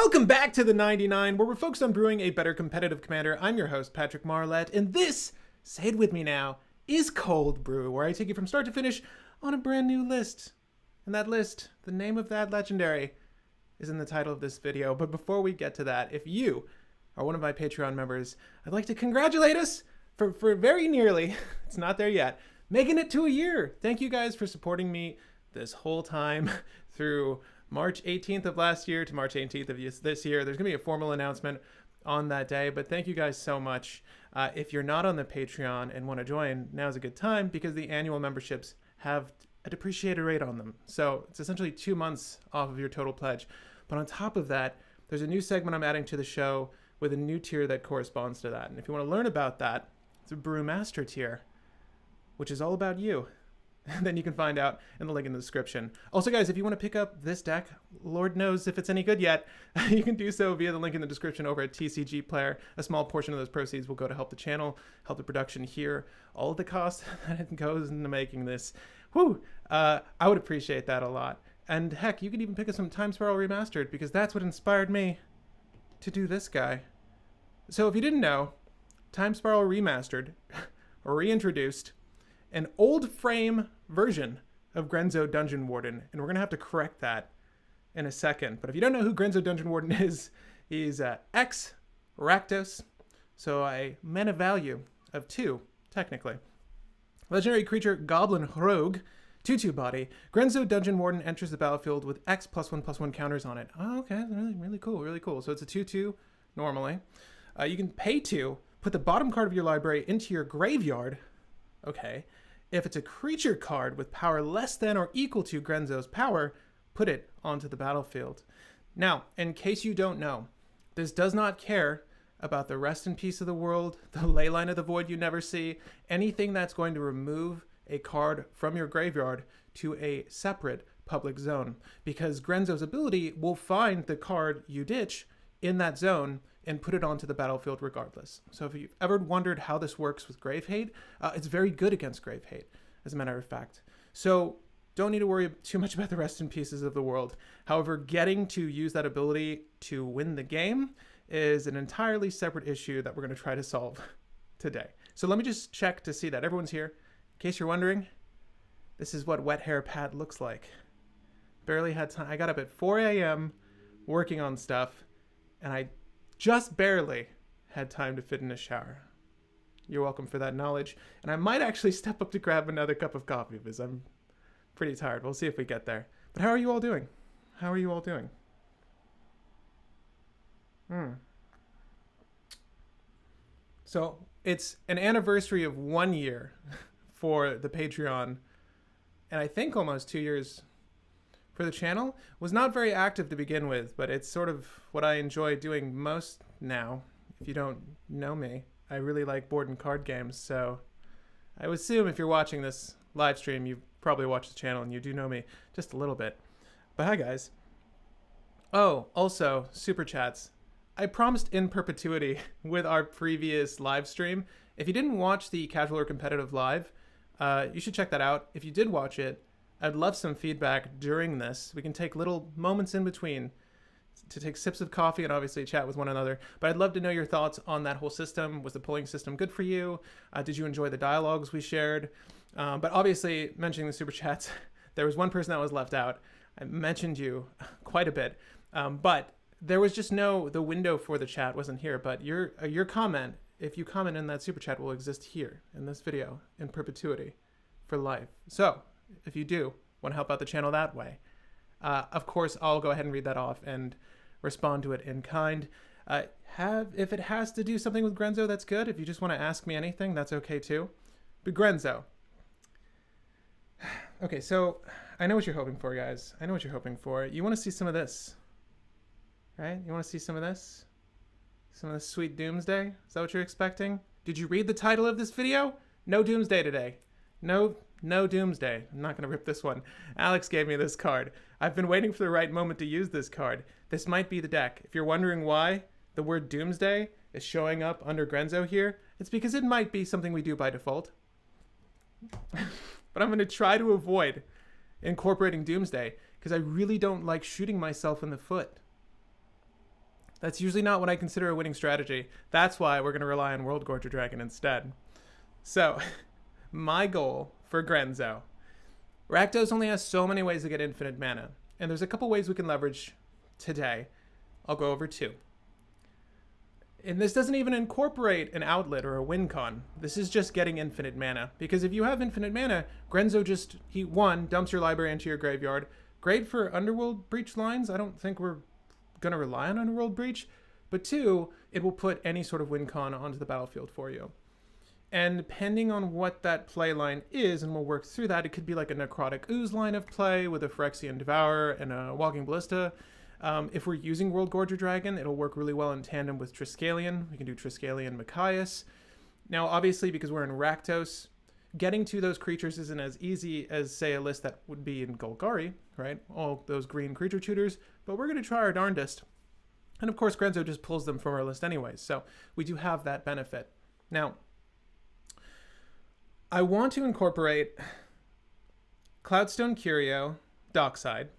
Welcome back to the 99, where we're focused on brewing a better competitive commander. I'm your host, Patrick Marlette, and this, say it with me now, is Cold Brew, where I take you from start to finish on a brand new list. And that list, the name of that legendary, is in the title of this video. But before we get to that, if you are one of my Patreon members, I'd like to congratulate us for very nearly, it's not there yet, making it to a year. Thank you guys for supporting me this whole time through March 18th of last year to March 18th of this year. There's going to be a formal announcement on that day, but thank you guys so much. If you're not on the Patreon and want to join, now's a good time because the annual memberships have a depreciated rate on them. So it's essentially 2 months off of your total pledge. But on top of that, there's a new segment I'm adding to the show with a new tier that corresponds to that. And if you want to learn about that, it's a Brew Master tier, which is all about you. Then you can find out in the link in the description. Also, guys, if you want to pick up this deck, Lord knows if it's any good yet, you can do so via the link in the description over at TCG Player. A small portion of those proceeds will go to help the channel, help the production here. All of the cost that goes into making this, I would appreciate that a lot. And heck, you can even pick up some Time Spiral Remastered because that's what inspired me to do this guy. So if you didn't know, Time Spiral Remastered, or reintroduced, an old frame version of Grenzo Dungeon Warden, and we're going to have to correct that in a second. But if you don't know who Grenzo Dungeon Warden is, he's X Rakdos, so a mana value of 2, technically. Legendary creature Goblin Rogue, 2/2 body. Grenzo Dungeon Warden enters the battlefield with X +1/+1 counters on it. Oh, okay, really cool, really cool. So it's a 2/2 normally. You can pay 2, put the bottom card of your library into your graveyard. Okay. If it's a creature card with power less than or equal to Grenzo's power, put it onto the battlefield. Now, in case you don't know, this does not care about the Rest in Peace of the world, the Leyline of the Void you never see, anything that's going to remove a card from your graveyard to a separate public zone, because Grenzo's ability will find the card you ditch in that zone and put it onto the battlefield regardless. So if you've ever wondered how this works with Grave Hate, it's very good against Grave Hate, as a matter of fact. So don't need to worry too much about the Rest in Pieces of the world. However, getting to use that ability to win the game is an entirely separate issue that we're going to try to solve today. So let me just check to see that everyone's here. In case you're wondering, this is what Wet Hair Pat looks like. Barely had time. I got up at 4 a.m. working on stuff, and I just barely had time to fit in a shower. You're welcome for that knowledge. And I might actually step up to grab another cup of coffee because I'm pretty tired. We'll see if we get there. But how are you all doing? How are you all doing? So it's an anniversary of 1 year for the Patreon, and I think almost 2 years for the channel. Was not very active to begin with, but it's sort of what I enjoy doing most now. If you don't know me, I really like board and card games, so I would assume if you're watching this live stream, you probably watch the channel and you do know me just a little bit. But hi guys. Oh, also, super chats. I promised in perpetuity with our previous live stream. If you didn't watch the Casual or Competitive Live, you should check that out. If you did watch it, I'd love some feedback during this. We can take little moments in between to take sips of coffee and obviously chat with one another. But I'd love to know your thoughts on that whole system. Was the polling system good for you? Did you enjoy the dialogues we shared? But obviously, mentioning the super chats, there was one person that was left out. I mentioned you quite a bit, but there was just the window for the chat wasn't here. But your comment, if you comment in that super chat, will exist here in this video in perpetuity for life. So if you do want to help out the channel that way, of course, I'll go ahead and read that off and respond to it in kind. If it has to do something with Grenzo, that's good. If you just want to ask me anything, that's okay too. But Grenzo. Okay, so I know what you're hoping for, guys. I know what you're hoping for. You want to see some of this, right? You want to see some of this? Some of this sweet Doomsday? Is that what you're expecting? Did you read the title of this video? No Doomsday today. No Doomsday. I'm not going to rip this one. Alex gave me this card. I've been waiting for the right moment to use this card. This might be the deck. If you're wondering why the word Doomsday is showing up under Grenzo here, it's because it might be something we do by default. But I'm going to try to avoid incorporating Doomsday because I really don't like shooting myself in the foot. That's usually not what I consider a winning strategy. That's why we're going to rely on World Gorger Dragon instead. So, my goal for Grenzo. Rakdos only has so many ways to get infinite mana, and there's a couple ways we can leverage today. I'll go over 2. And this doesn't even incorporate an outlet or a win con. This is just getting infinite mana. Because if you have infinite mana, Grenzo just, one, dumps your library into your graveyard. Great for Underworld Breach lines. I don't think we're going to rely on Underworld Breach. But 2, it will put any sort of win con onto the battlefield for you. And depending on what that play line is, and we'll work through that, it could be like a Necrotic Ooze line of play with a Phyrexian Devourer and a Walking Ballista. If we're using World Gorger Dragon, it'll work really well in tandem with Triskelion. We can do Triskelion Machias. Now, obviously, because we're in Rakdos, getting to those creatures isn't as easy as, say, a list that would be in Golgari, right? All those green creature tutors, but we're going to try our darndest. And of course, Grenzo just pulls them from our list anyways, so we do have that benefit. Now, I want to incorporate Cloudstone Curio, Dockside.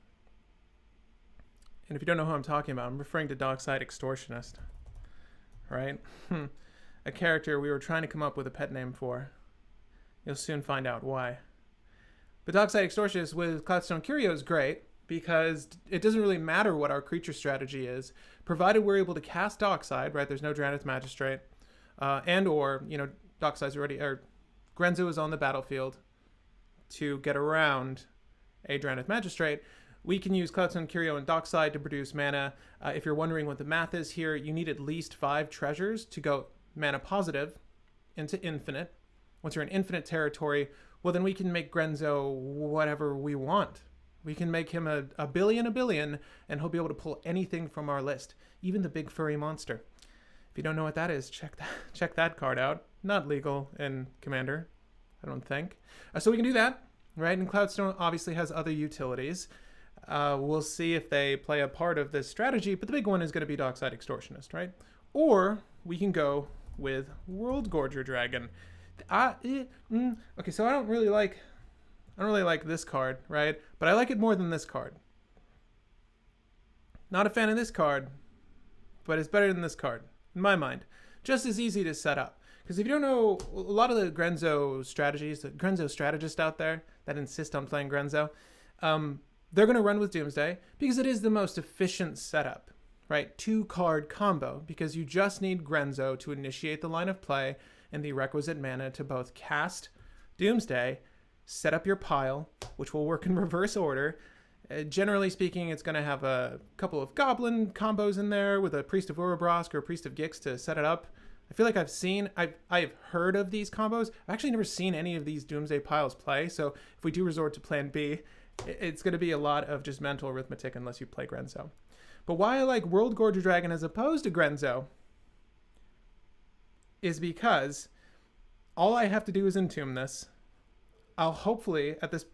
And if you don't know who I'm talking about, I'm referring to Dockside Extortionist, right? A character we were trying to come up with a pet name for. You'll soon find out why. But Dockside Extortionist with Cloudstone Curio is great because it doesn't really matter what our creature strategy is, provided we're able to cast Dockside, right? There's no Drannith Magistrate, and or, Dockside's already, or Grenzo is on the battlefield to get around a Drannith Magistrate. We can use Cloudstone Curio and Dockside to produce mana. If you're wondering what the math is here, you need at least 5 treasures to go mana positive into infinite. Once you're in infinite territory, well, then we can make Grenzo whatever we want. We can make him a billion, and he'll be able to pull anything from our list, even the big furry monster. If you don't know what that is, check that card out. Not legal in Commander, I don't think. So we can do that, right? And Cloudstone obviously has other utilities. We'll see if they play a part of this strategy, but the big one is going to be Dockside Extortionist, right? Or we can go with World Gorger Dragon. Okay, so I don't really like this card, right? But I like it more than this card. Not a fan of this card, but it's better than this card, in my mind. Just as easy to set up. Because if you don't know, a lot of the Grenzo strategies, the Grenzo strategists out there that insist on playing Grenzo, they're going to run with Doomsday because it is the most efficient setup, right? 2-card combo, because you just need Grenzo to initiate the line of play and the requisite mana to both cast Doomsday, set up your pile, which will work in reverse order. Generally speaking, it's going to have a couple of Goblin combos in there with a Priest of Urubrosk or a Priest of Gix to set it up. I feel like I've heard of these combos. I've actually never seen any of these Doomsday piles play, so if we do resort to plan B, it's going to be a lot of just mental arithmetic unless you play Grenzo. But why I like World Gorger Dragon as opposed to Grenzo is because all I have to do is entomb this. I'll hopefully at this,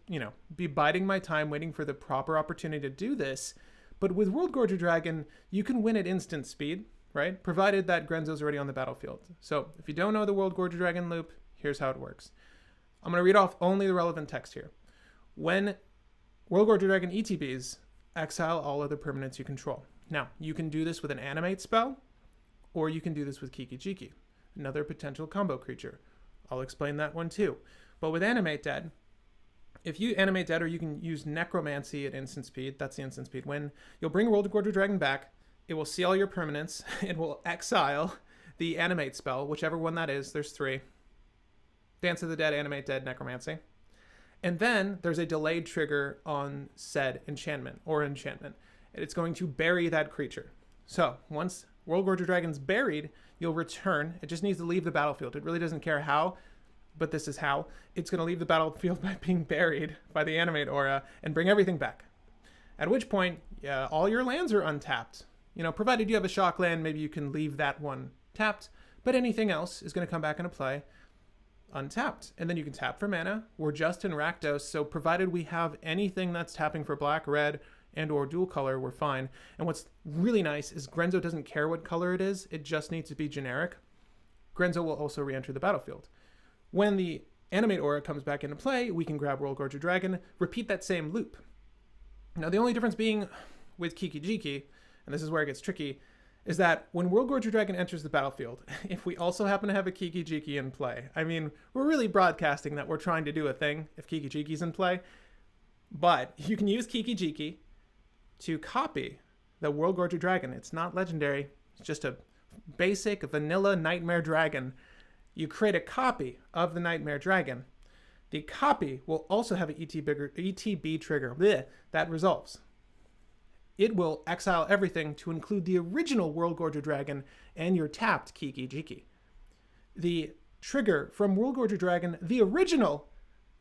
be biding my time waiting for the proper opportunity to do this. But with World Gorger Dragon, you can win at instant speed, right? Provided that Grenzo's already on the battlefield. So if you don't know the World Gorger Dragon loop, here's how it works. I'm going to read off only the relevant text here. When World Gorger Dragon ETBs, exile all other permanents you control. Now, you can do this with an animate spell, or you can do this with Kiki-Jiki, another potential combo creature. I'll explain that one too. But with Animate Dead, if you Animate Dead, or you can use Necromancy at instant speed, that's the instant speed win, you'll bring World Gorger Dragon back, it will see all your permanents, it will exile the Animate spell, whichever one that is, there's 3. Dance of the Dead, Animate Dead, Necromancy. And then there's a delayed trigger on said enchantment. It's going to bury that creature. So once World Gorger Dragon's buried, you'll return. It just needs to leave the battlefield. It really doesn't care how, but this is how. It's going to leave the battlefield by being buried by the Animate Aura and bring everything back. At which point, all your lands are untapped. Provided you have a shock land, maybe you can leave that one tapped, but anything else is going to come back into play untapped. And then you can tap for mana. We're just in Rakdos, so provided we have anything that's tapping for black, red, and or dual color, we're fine. And what's really nice is Grenzo doesn't care what color it is, it just needs to be generic. Grenzo will also re-enter the battlefield. When the Animate Aura comes back into play, we can grab World Gorger Dragon, repeat that same loop. Now the only difference being with Kiki-Jiki, and this is where it gets tricky, is that when World Gorger Dragon enters the battlefield, if we also happen to have a Kiki-Jiki in play, I mean, we're really broadcasting that we're trying to do a thing if Kiki-Jiki's in play, but you can use Kiki-Jiki to copy the World Gorger Dragon. It's not legendary. It's just a basic vanilla Nightmare Dragon. You create a copy of the Nightmare Dragon. The copy will also have an ETB trigger. Blech, that resolves. It will exile everything to include the original World Gorger Dragon and your tapped Kiki-Jiki. The trigger from World Gorger Dragon, the original,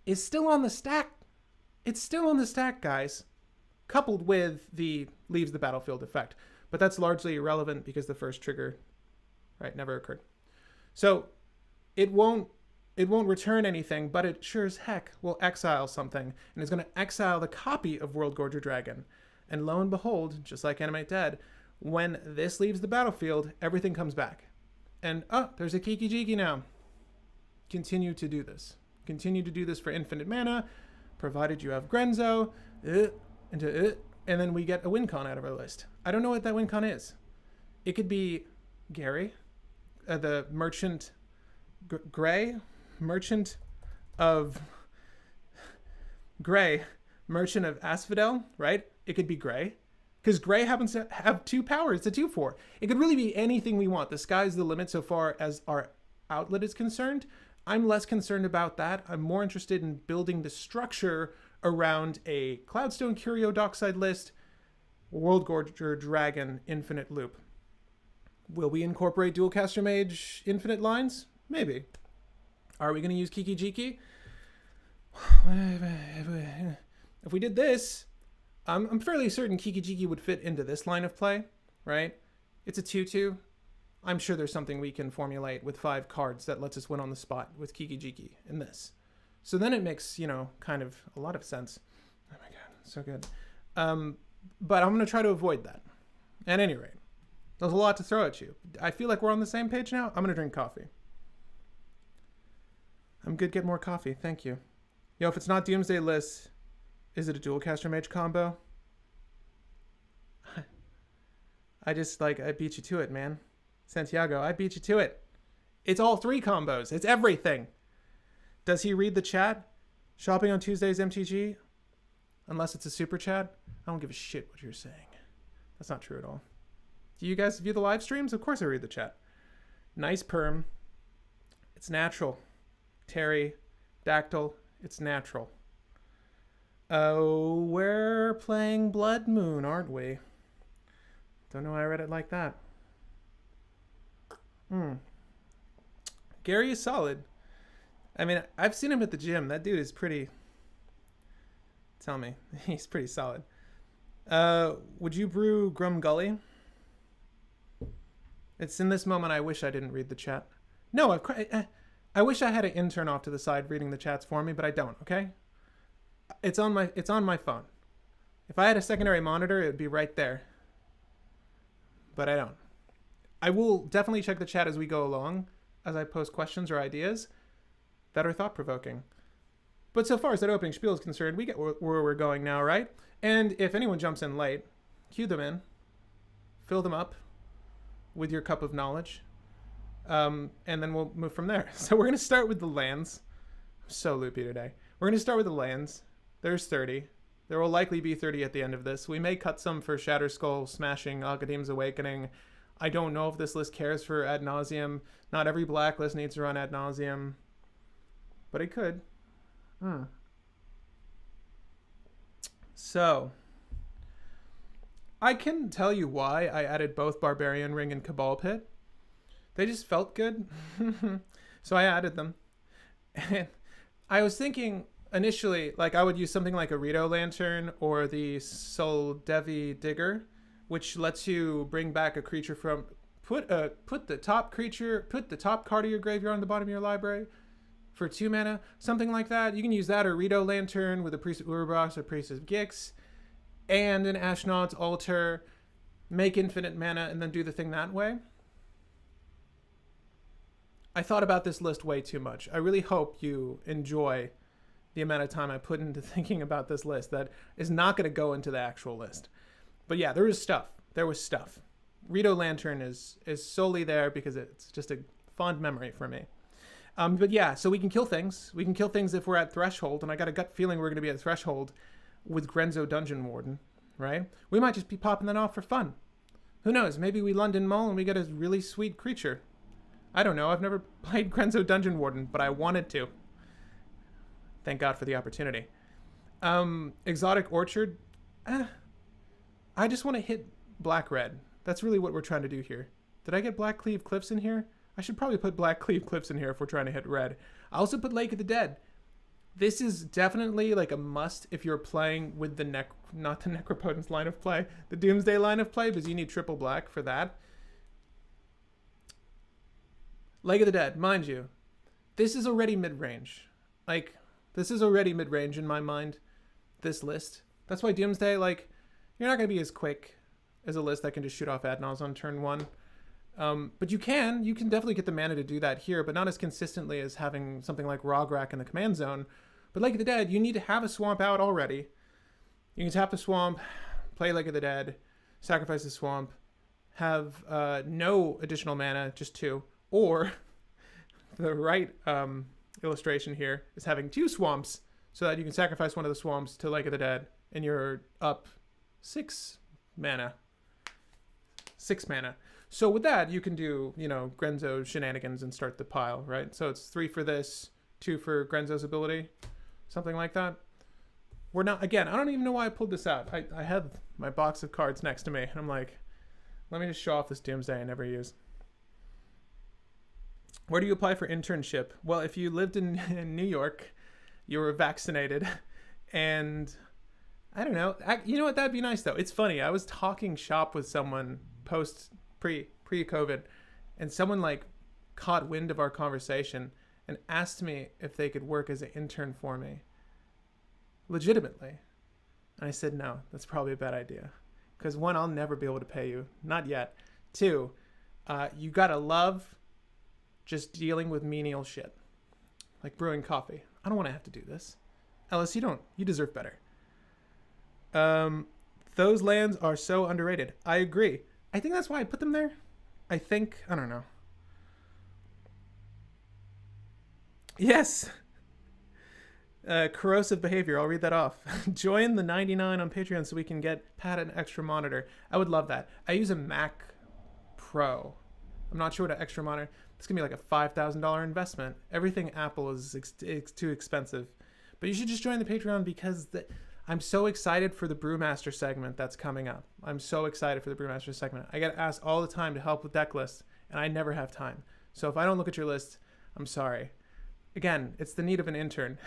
is still on the stack. It's still on the stack, guys, coupled with the leaves the battlefield effect. But that's largely irrelevant because the first trigger, right, never occurred. So it won't return anything, but it sure as heck will exile something, and it's going to exile the copy of World Gorger Dragon. And lo and behold, just like Animate Dead, when this leaves the battlefield, everything comes back. And, oh, there's a Kiki-Jiki now. Continue to do this. Continue to do this for infinite mana, provided you have Grenzo, and then we get a win con out of our list. I don't know what that win con is. It could be Gary, the merchant, Gray, merchant of Asphodel, right? It could be Gray, because Gray happens to have 2 power. It's a 2/4. It could really be anything we want. The sky's the limit so far as our outlet is concerned. I'm less concerned about that. I'm more interested in building the structure around a Cloudstone Curio Dockside list, World Gorger Dragon Infinite Loop. Will we incorporate Dualcaster Mage Infinite lines? Maybe. Are we going to use Kiki-Jiki? If we did this, I'm fairly certain Kiki-Jiki would fit into this line of play, right? It's a 2/2. I'm sure there's something we can formulate with 5 cards that lets us win on the spot with Kiki-Jiki in this. So then it makes, kind of a lot of sense. Oh my god, so good. But I'm going to try to avoid that. At any rate, there's a lot to throw at you. I feel like we're on the same page now. I'm going to drink coffee. I'm good. Get more coffee. Thank you. Yo, if it's not Doomsday list, is it a Dualcaster Mage combo? I beat you to it, man. Santiago, I beat you to it. It's all 3 combos. It's everything. Does he read the chat? Shopping on Tuesdays MTG? Unless it's a super chat? I don't give a shit what you're saying. That's not true at all. Do you guys view the live streams? Of course I read the chat. Nice perm. It's natural. Terry, Dactyl, it's natural. Oh, we're playing Blood Moon, aren't we? Don't know why I read it like that. Gary is solid. I mean, I've seen him at the gym. That dude is pretty... Tell me. He's pretty solid. Would you brew Grum Gully? It's in this moment I wish I didn't read the chat. No, I wish I had an intern off to the side reading the chats for me, but I don't, okay? It's on my phone. If I had a secondary monitor, it would be right there. But I don't. I will definitely check the chat as we go along, as I post questions or ideas that are thought-provoking. But so far as that opening spiel is concerned, we get where we're going now, right? And if anyone jumps in late, cue them in. Fill them up with your cup of knowledge. And then we'll move from there. So we're going to start with the lands. I'm so loopy today. We're going to start with the lands. There's 30. There will likely be 30 at the end of this. We may cut some for Shatterskull, Smashing, Akadem's Awakening. I don't know if this list cares for Ad Nauseam. Not every black list needs to run Ad Nauseam. But it could. So, I can tell you why I added both Barbarian Ring and Cabal Pit. They just felt good. So I added them. And I was thinking initially, I would use something like a Rito Lantern or the Sol Devi Digger, which lets you bring back a creature from... Put the top card of your graveyard on the bottom of your library for 2 mana. Something like that. You can use that or Rito Lantern with a Priest of Urbox or Priest of Gix and an Ashnod's Altar. Make infinite mana and then do the thing that way. I thought about this list way too much. I really hope you enjoy the amount of time I put into thinking about this list that is not going to go into the actual list. But yeah, there was stuff. There was stuff. Rito Lantern is solely there because it's just a fond memory for me. But yeah, so we can kill things. We can kill things if we're at Threshold, and I got a gut feeling we're going to be at Threshold with Grenzo Dungeon Warden, right? We might just be popping that off for fun. Who knows? Maybe we London Mull and we get a really sweet creature. I don't know. I've never played Grenzo Dungeon Warden, but I wanted to. Thank God for the opportunity. Exotic Orchard. I just want to hit black-red. That's really what we're trying to do here. Did I get Black Cleave Cliffs in here? I should probably put Black Cleave Cliffs in here if we're trying to hit red. I also put Lake of the Dead. This is definitely like a must if you're playing with the not the Necropotence line of play, the Doomsday line of play, because you need triple black for that. Lake of the Dead, mind you, this is already mid-range. Like, this is already mid-range in my mind, this list. That's why Doomsday, like, you're not going to be as quick as a list that can just shoot off Adnals on turn 1. But you can definitely get the mana to do that here, but not as consistently as having something like Rograk in the command zone. But Lake of the Dead, you need to have a swamp out already. You can tap the swamp, play Lake of the Dead, sacrifice the swamp, have no additional mana, just 2. Or the right illustration here is having 2 swamps so that you can sacrifice one of the swamps to Lake of the Dead and you're up 6 mana. 6 mana. So with that, you can do, Grenzo shenanigans and start the pile, right? So it's 3 for this, 2 for Grenzo's ability, something like that. We're not, again, I don't even know why I pulled this out. I have my box of cards next to me, and I'm like, let me just show off this Doomsday I never use. Where do you apply for internship? Well, if you lived in New York, you were vaccinated, and I don't know. You know what? That'd be nice, though. It's funny. I was talking shop with someone pre-COVID, and someone like caught wind of our conversation and asked me if they could work as an intern for me. Legitimately. And I said, no, that's probably a bad idea. Because 1, I'll never be able to pay you. Not yet. 2, you gotta love just dealing with menial shit. Like brewing coffee. I don't want to have to do this. Ellis, you deserve better. Those lands are so underrated. I agree. I think that's why I put them there. I don't know. Yes. Corrosive behavior. I'll read that off. Join the 99 on Patreon so we can get Pat an extra monitor. I would love that. I use a Mac Pro. I'm not sure what an extra monitor. It's going to be like a $5,000 investment. Everything Apple is too expensive. But you should just join the Patreon because I'm so excited for the Brewmaster segment that's coming up. I'm so excited for the Brewmaster segment. I get asked all the time to help with deck lists, and I never have time. So if I don't look at your list, I'm sorry. Again, it's the need of an intern.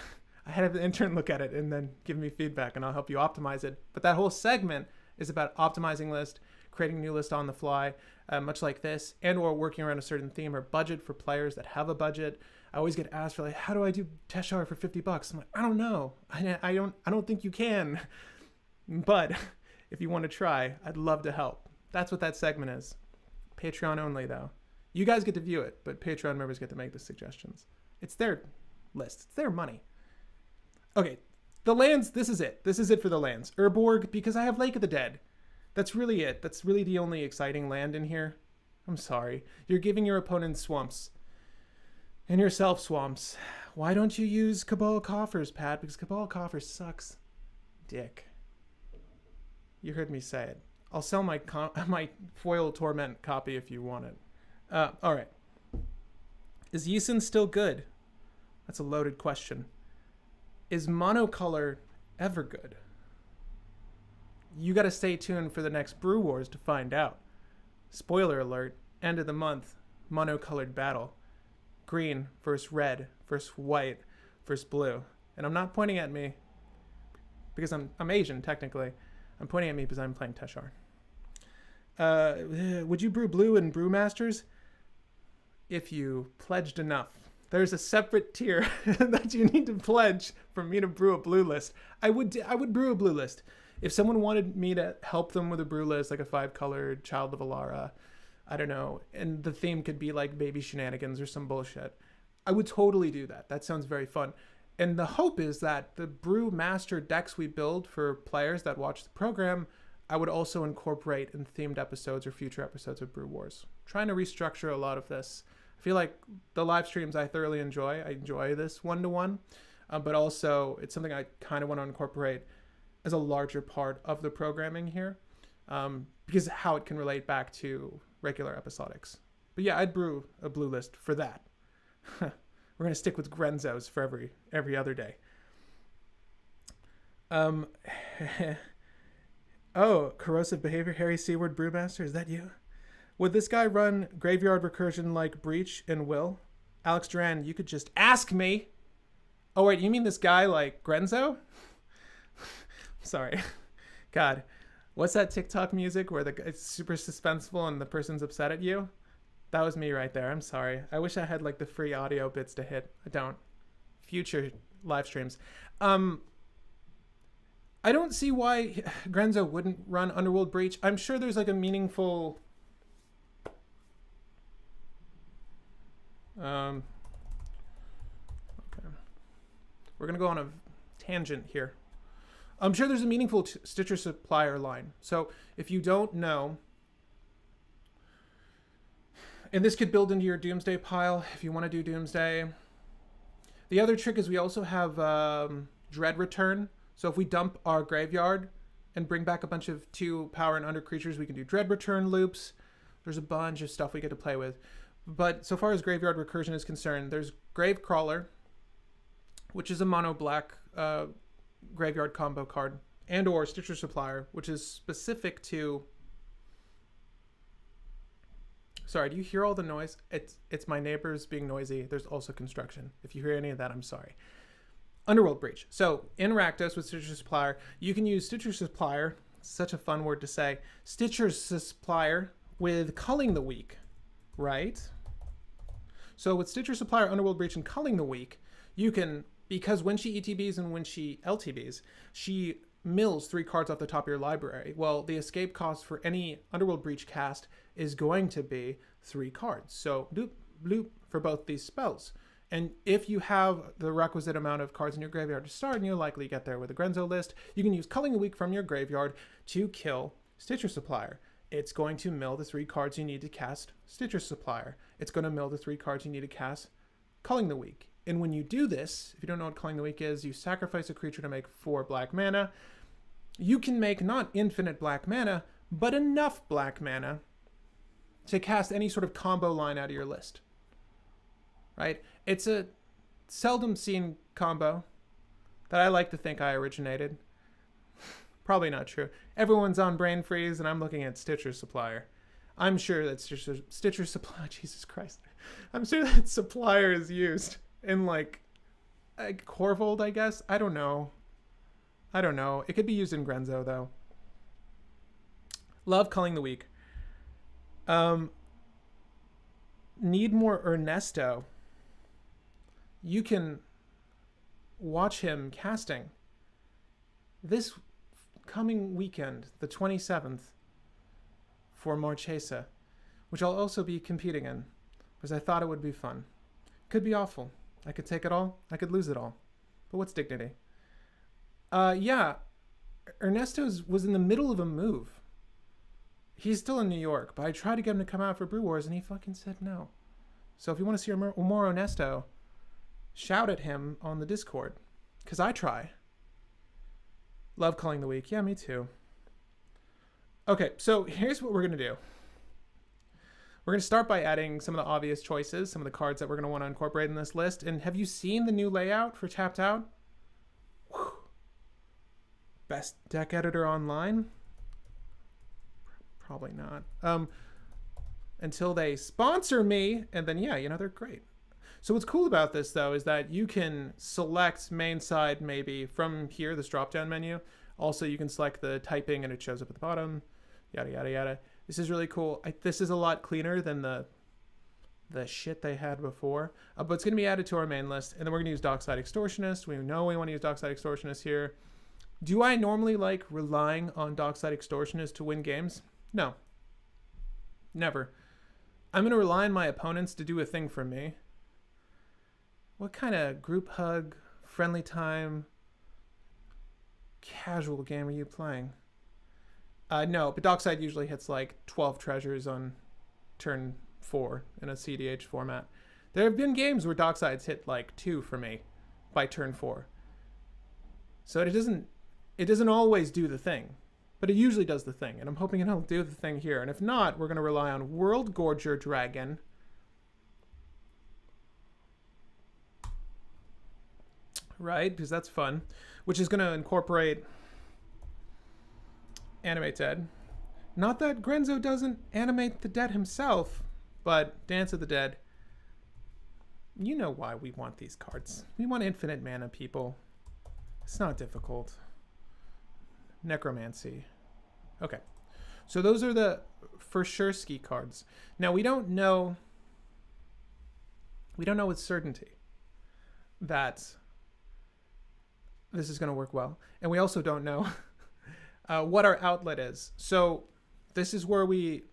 I had an intern look at it and then give me feedback, and I'll help you optimize it. But that whole segment is about optimizing list, creating new list on the fly, much like this, and or working around a certain theme or budget for players that have a budget. I always get asked for like, how do I do Teshar for $50? I'm like, I don't know. I don't think you can. But if you want to try, I'd love to help. That's what that segment is. Patreon only though. You guys get to view it, but Patreon members get to make the suggestions. It's their list. It's their money. Okay, the lands, this is it. This is it for the lands. Urborg, because I have Lake of the Dead. That's really it. That's really the only exciting land in here. I'm sorry. You're giving your opponent swamps. And yourself swamps. Why don't you use Cabal Coffers, Pat? Because Cabal Coffers sucks. Dick. You heard me say it. I'll sell my Foil Torment copy if you want it. Alright. Is Yisun still good? That's a loaded question. Is monocolor ever good? You gotta stay tuned for the next Brew Wars to find out. Spoiler alert, end of the month, monocolored battle. Green versus red versus white versus blue. And I'm not pointing at me because I'm Asian technically. I'm pointing at me because I'm playing Teshar. Would you brew blue in Brewmasters? If you pledged enough. There's a separate tier that you need to pledge for me to brew a blue list. I would brew a blue list. If someone wanted me to help them with a brew list, like a 5-colored Child of Alara, I don't know, and the theme could be like baby shenanigans or some bullshit, I would totally do that. That sounds very fun. And the hope is that the Brew Master decks we build for players that watch the program I would also incorporate in themed episodes or future episodes of Brew Wars. Trying to restructure a lot of this. I feel like the live streams I thoroughly enjoy. I enjoy this one-to-one, but also it's something I kind of want to incorporate as a larger part of the programming here, because how it can relate back to regular episodics. But yeah, I'd brew a blue list for that. We're going to stick with Grenzos for every other day. Oh, corrosive behavior, Harry Seaward Brewmaster, is that you? Would this guy run graveyard recursion like Breach and Will? Alex Duran, you could just ask me. Oh wait, you mean this guy like Grenzo? Sorry. God, what's that TikTok music where it's super suspenseful and the person's upset at you? That was me right there. I'm sorry. I wish I had like the free audio bits to hit. I don't. Future live streams. I don't see why Grenzo wouldn't run Underworld Breach. I'm sure there's like a meaningful... Okay. We're going to go on a tangent here. I'm sure there's a meaningful Stitcher supplier line. So if you don't know... And this could build into your Doomsday pile if you want to do Doomsday. The other trick is we also have Dread Return. So if we dump our graveyard and bring back a bunch of 2 power and under creatures, we can do Dread Return loops. There's a bunch of stuff we get to play with. But so far as graveyard recursion is concerned, there's Gravecrawler, which is a mono black graveyard combo card, and or Stitcher Supplier, which is specific to... Sorry, do you hear all the noise? It's my neighbors being noisy. There's also construction. If you hear any of that, I'm sorry. Underworld Breach. So in Rakdos with Stitcher Supplier, you can use Stitcher Supplier, such a fun word to say, Stitcher Supplier with Culling the Week, right? So with Stitcher Supplier, Underworld Breach, and Culling the Week, you can, because when she ETBs and when she LTBs, she mills 3 cards off the top of your library. Well, the escape cost for any Underworld Breach cast is going to be 3 cards. So doop, bloop for both these spells. And if you have the requisite amount of cards in your graveyard to start, and you'll likely get there with a Grenzo list, you can use Culling the Week from your graveyard to kill Stitcher Supplier. It's going to mill the 3 cards you need to cast Stitcher Supplier. It's going to mill the 3 cards you need to cast Culling the Week. And when you do this, if you don't know what Culling the Week is, you sacrifice a creature to make 4 black mana. You can make not infinite black mana, but enough black mana to cast any sort of combo line out of your list. Right? It's a seldom seen combo that I like to think I originated. Probably not true. Everyone's on Brain Freeze, and I'm looking at Stitcher Supplier. I'm sure that Stitcher Supplier, Jesus Christ. I'm sure that Supplier is used in like Corvold, I guess. I don't know. It could be used in Grenzo, though. Love Culling the Week. Need more Ernesto. You can watch him casting this coming weekend, the 27th, for Marchesa, which I'll also be competing in, because I thought it would be fun. Could be awful. I could take it all. I could lose it all. But what's dignity? Yeah, Ernesto was in the middle of a move. He's still in New York, but I tried to get him to come out for Brew Wars, and he fucking said no. So if you want to see more Ernesto, shout at him on the Discord, because I try. Love Culling the Week. Yeah, me too. Okay, so here's what we're going to do. We're going to start by adding some of the obvious choices, some of the cards that we're going to want to incorporate in this list. And have you seen the new layout for Tapped Out? Whew. Best deck editor online? Probably not. Until they sponsor me, and then yeah, they're great. So what's cool about this, though, is that you can select main side maybe from here, this drop-down menu. Also, you can select the typing, and it shows up at the bottom, yada, yada, yada. This is really cool. This is a lot cleaner than the shit they had before. But it's going to be added to our main list, and then we're going to use Dockside Extortionist. We know we want to use Dockside Extortionist here. Do I normally like relying on Dockside Extortionist to win games? No. Never. I'm going to rely on my opponents to do a thing for me. What kind of group hug, friendly time, casual game are you playing? No, but Dockside usually hits like 12 treasures on turn 4 in a cEDH format. There have been games where Docksides hit like 2 for me by turn 4. So it doesn't always do the thing, but it usually does the thing, and I'm hoping it'll do the thing here. And if not, we're going to rely on World Gorger Dragon. Right, because that's fun, which is going to incorporate Animate Dead. Not that Grenzo doesn't animate the dead himself, but Dance of the Dead. You know why we want these cards. We want infinite mana, people. It's not difficult. Necromancy. Okay. So those are the for sure ski cards. Now we don't know with certainty that this is going to work well. And we also don't know what our outlet is. So this is where we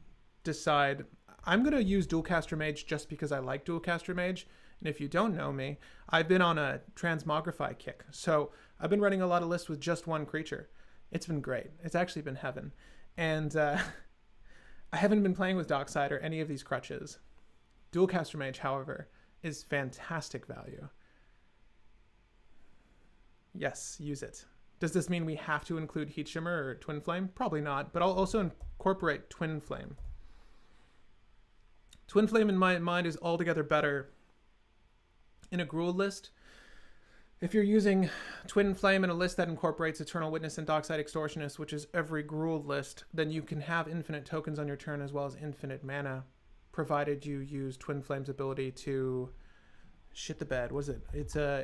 decide. I'm going to use Dualcaster Mage just because I like Dualcaster Mage. And if you don't know me, I've been on a Transmogrify kick. So I've been running a lot of lists with just one creature. It's been great. It's actually been heaven. And I haven't been playing with Dockside or any of these crutches. Dualcaster Mage, however, is fantastic value. Yes, use it. Does this mean we have to include Heat Shimmer or Twin Flame? Probably not, but I'll also incorporate Twin Flame. Twin Flame in my mind is altogether better in a Gruul list. If you're using Twin Flame in a list that incorporates Eternal Witness and Dockside Extortionist, which is every Gruul list, then you can have infinite tokens on your turn as well as infinite mana, provided you use Twin Flame's ability to shit the bed. What is it?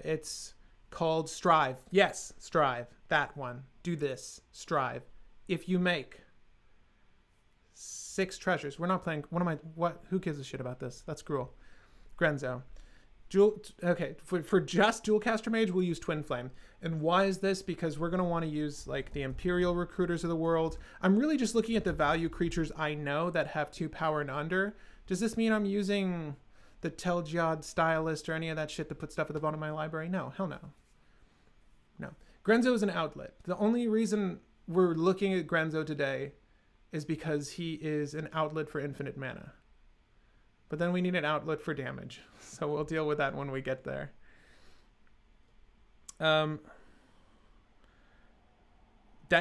It's called Strive. Yes, Strive. That one. Do this. Strive. If you make 6 treasures. We're not playing. Who gives a shit about this? That's Gruul. Grenzo. For just Dualcaster Mage, we'll use Twin Flame. And why is this? Because we're going to want to use like the Imperial Recruiters of the world. I'm really just looking at the value creatures I know that have 2 power and under. Does this mean I'm using the Telgiad Stylist or any of that shit to put stuff at the bottom of my library? No, hell no. No. Grenzo is an outlet. The only reason we're looking at Grenzo today is because he is an outlet for infinite mana. But then we need an outlet for damage. So we'll deal with that when we get there. Deck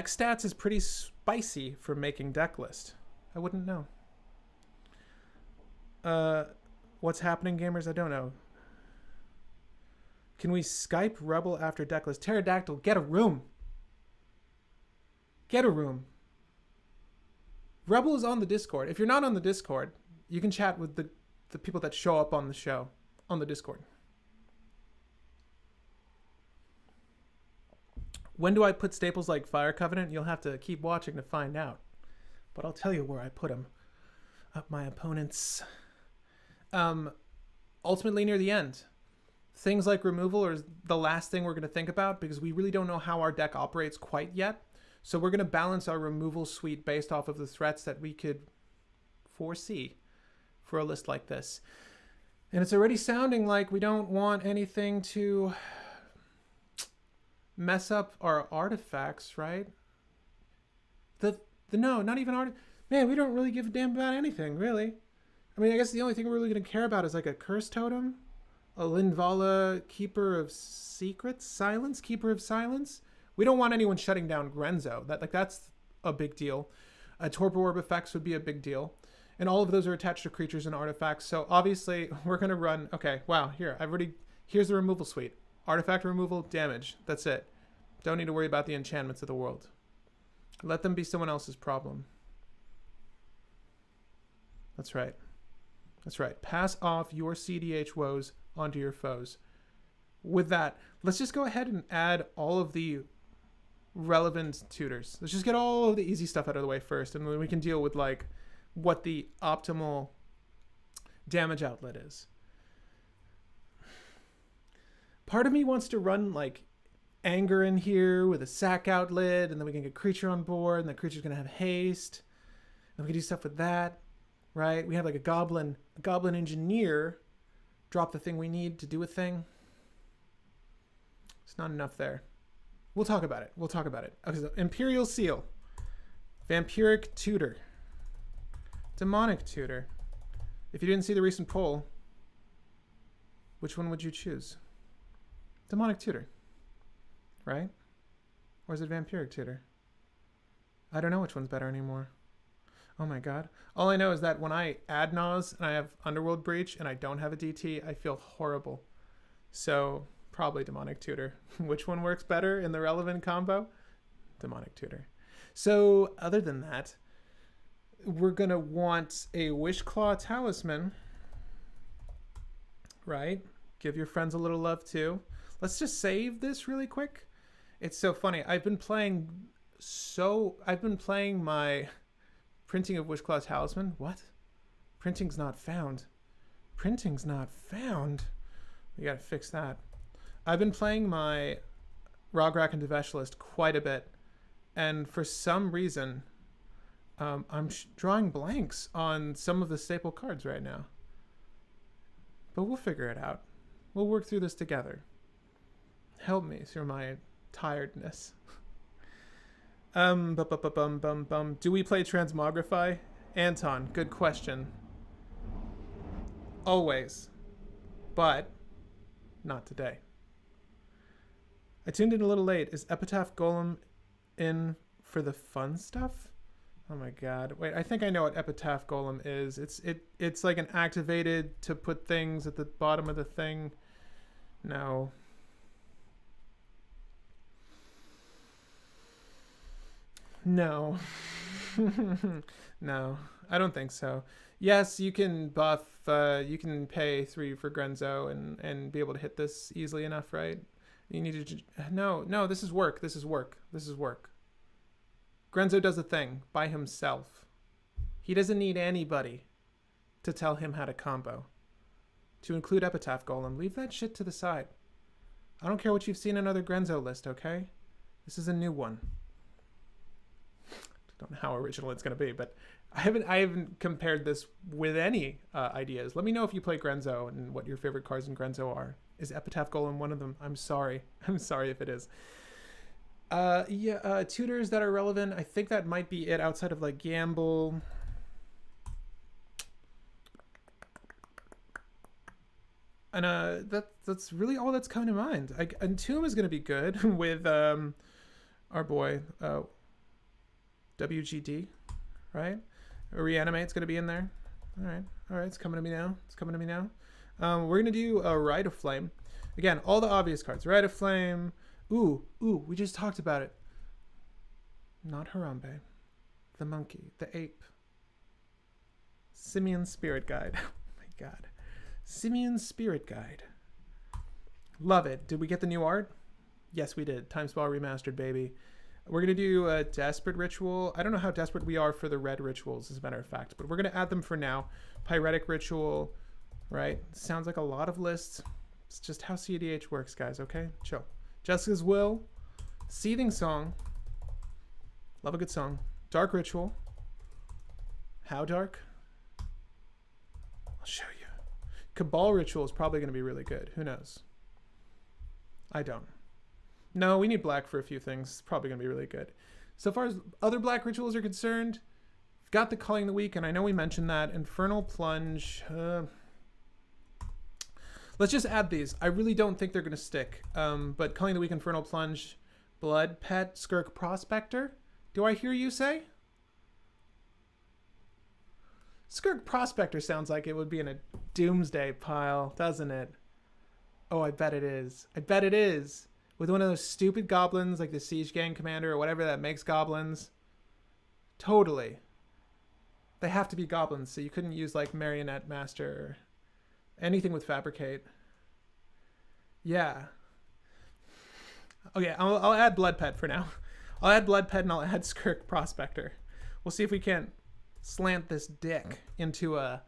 stats is pretty spicy for making deck list. I wouldn't know. What's happening, gamers? I don't know. Can we Skype Rebel after deck list? Pterodactyl, get a room. Get a room. Rebel is on the Discord. If you're not on the Discord, you can chat with the people that show up on the show on the Discord. When do I put staples like Fire Covenant? You'll have to keep watching to find out. But I'll tell you where I put them. Up my opponents. Ultimately near the end. Things like removal are the last thing we're going to think about because we really don't know how our deck operates quite yet. So we're going to balance our removal suite based off of the threats that we could foresee for a list like this. And it's already sounding like we don't want anything to mess up our artifacts, right? No, not even art. Man, we don't really give a damn about anything, really. I mean, I guess the only thing we're really going to care about is like a Curse Totem, a Linvala Keeper of Secrets, Silence, Keeper of Silence. We don't want anyone shutting down Grenzo. That's a big deal. Torpor Orb effects would be a big deal. And all of those are attached to creatures and artifacts. So obviously we're going to run, okay, wow, here's the removal suite. Artifact removal, damage. That's it. Don't need to worry about the enchantments of the world. Let them be someone else's problem. That's right. That's right. Pass off your cEDH woes onto your foes. With that, let's just go ahead and add all of the relevant tutors. Let's just get all of the easy stuff out of the way first, and then we can deal with like what the optimal damage outlet is. Part of me wants to run like Anger in here with a sack outlet, and then we can get creature on board, and the creature's gonna have haste. And we can do stuff with that, right? We have like a goblin engineer drop the thing we need to do a thing. It's not enough there. We'll talk about it. Okay, so Imperial Seal. Vampiric Tutor. Demonic Tutor. If you didn't see the recent poll, which one would you choose? Demonic Tutor. Right? Or is it Vampiric Tutor? I don't know which one's better anymore. Oh my god. All I know is that when I add Nas and I have Underworld Breach and I don't have a DT, I feel horrible. So, probably Demonic Tutor. Which one works better in the relevant combo? Demonic Tutor. So, other than that, we're going to want a Wishclaw Talisman. Right? Give your friends a little love too. Let's just save this really quick. It's so funny. I've been playing my Printing of Wishclaw Talisman. What? Printing's not found. Printing's not found. We gotta fix that. I've been playing my Rograk and Devesh list quite a bit, and for some reason, I'm drawing blanks on some of the staple cards right now. But we'll figure it out. We'll work through this together. Help me through my tiredness. Do we play Transmogrify? Anton, good question. Always. But not today. I tuned in a little late. Is Epitaph Golem in for the fun stuff? Oh my god. Wait, I think I know what Epitaph Golem is. It's like an activated to put things at the bottom of the thing. No. No. No, I don't think so. Yes, you can buff, you can pay 3 for Grenzo and be able to hit this easily enough, right? You need to, no, this is work. Grenzo does a thing by himself. He doesn't need anybody to tell him how to combo. To include Epitaph Golem, leave that shit to the side. I don't care what you've seen in other Grenzo list, okay? This is a new one. Don't know how original it's going to be, but I haven't compared this with any ideas. Let me know if you play Grenzo and what your favorite cards in Grenzo are. Is Epitaph Golem one of them? I'm sorry if it is. Tutors that are relevant. I think that might be it outside of like Gamble. And that's really all that's coming to mind. Entomb is going to be good with our boy WGD, right? Reanimate's going to be in there. All right, it's coming to me now. We're going to do a Rite of Flame. Again, all the obvious cards. Rite of Flame. Ooh, we just talked about it. Not Harambe. The monkey. The ape. Simeon's Spirit Guide. Oh my god. Simeon's Spirit Guide. Love it. Did we get the new art? Yes, we did. Time Spell Remastered, baby. We're going to do a Desperate Ritual. I don't know how desperate we are for the red rituals, as a matter of fact, but we're going to add them for now. Pyretic Ritual, right? Sounds like a lot of lists. It's just how cEDH works, guys, okay? Chill. Jessica's Will. Seething Song. Love a good song. Dark Ritual. How dark? I'll show you. Cabal Ritual is probably going to be really good. Who knows? I don't. No, we need black for a few things. It's probably going to be really good. So far as other black rituals are concerned, we've got the Culling the Weak, and I know we mentioned that. Infernal Plunge. Let's just add these. I really don't think they're going to stick. But Culling the Weak, Infernal Plunge, Blood Pet, Skirk Prospector. Do I hear you say? Skirk Prospector sounds like it would be in a Doomsday pile, doesn't it? Oh, I bet it is. With one of those stupid goblins like the Siege Gang Commander or whatever that makes goblins. Totally. They have to be goblins, so you couldn't use like Marionette Master or anything with Fabricate. Yeah. Okay, I'll add Blood Pet for now. I'll add Blood Pet and I'll add Skirk Prospector. We'll see if we can't slant this dick into a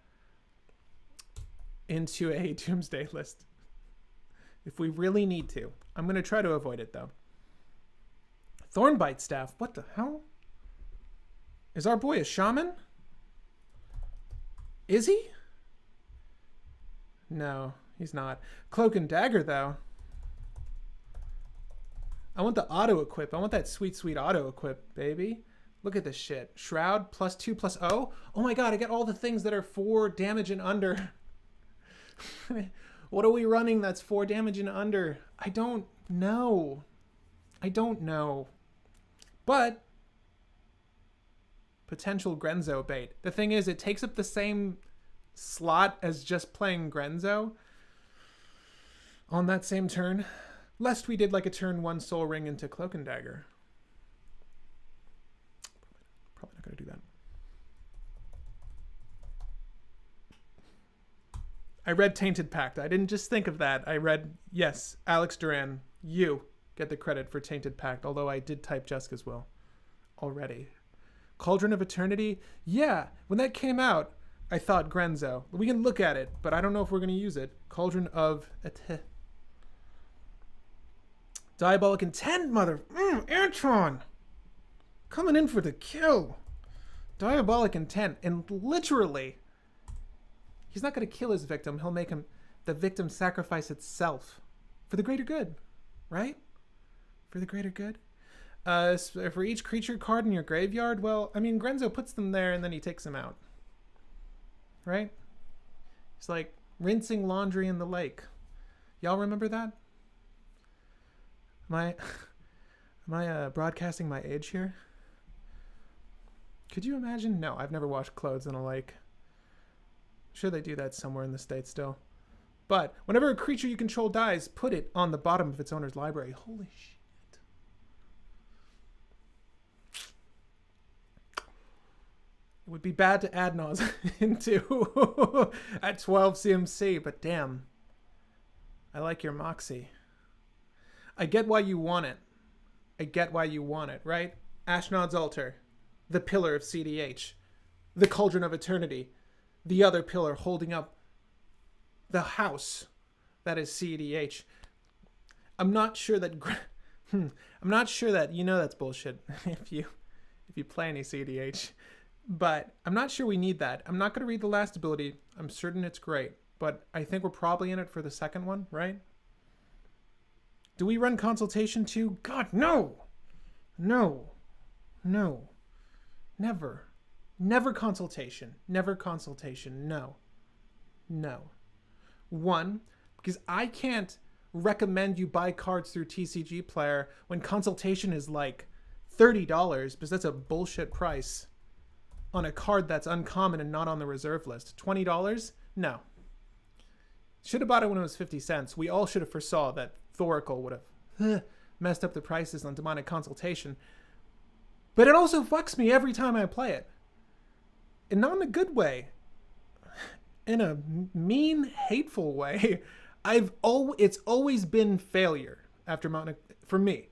Doomsday list. If we really need to. I'm going to try to avoid it, though. Thornbite Staff. What the hell? Is our boy a shaman? Is he? No, he's not. Cloak and Dagger, though. I want the auto-equip. I want that sweet, sweet auto-equip, baby. Look at this shit. Shroud +2/+0. Oh my god, I get all the things that are 4 damage and under. What are we running that's 4 damage and under? I don't know. I don't know. But potential Grenzo bait. The thing is, it takes up the same slot as just playing Grenzo on that same turn. Lest we did like a turn 1 Soul Ring into Cloak and Dagger. Probably not going to do that. I read Tainted Pact. I didn't just think of that. I read, yes, Alex Duran, you get the credit for Tainted Pact, although I did type Jessica's will already. Cauldron of Eternity? Yeah, when that came out, I thought Grenzo. We can look at it, but I don't know if we're going to use it. Cauldron of Diabolic Intent, mother... Anton! Coming in for the kill. Diabolic Intent. And literally, he's not going to kill his victim. He'll make the victim sacrifice itself. For the greater good. Right? For the greater good. For each creature card in your graveyard, well, I mean, Grenzo puts them there and then he takes them out. Right? It's like rinsing laundry in the lake. Y'all remember that? Am I broadcasting my age here? Could you imagine? No, I've never washed clothes in a lake. I'm sure they do that somewhere in the States still. But whenever a creature you control dies, put it on the bottom of its owner's library. Holy shit. It would be bad to add Naws into at 12 CMC, but damn. I like your moxie. I get why you want it. I get why you want it, right? Ashnod's Altar, the pillar of cEDH, the Cauldron of Eternity, the other pillar holding up the house that is cEDH. I'm not sure that I'm not sure that you know that's bullshit if you play any cEDH. But I'm not sure we need that. I'm not going to read the last ability. I'm certain it's great. But I think we're probably in it for the second one, right? Do we run Consultation too? God, no! No. No. Never. Never Consultation. Never Consultation. No. No. One, because I can't recommend you buy cards through TCG Player when Consultation is like $30, because that's a bullshit price. On a card that's uncommon and not on the reserve list. $20? No. Should have bought it when it was 50 cents. We all should have foresaw that Thoracle would have messed up the prices on Demonic Consultation. But it also fucks me every time I play it. And not in a good way. In a mean, hateful way. It's always been failure after for me.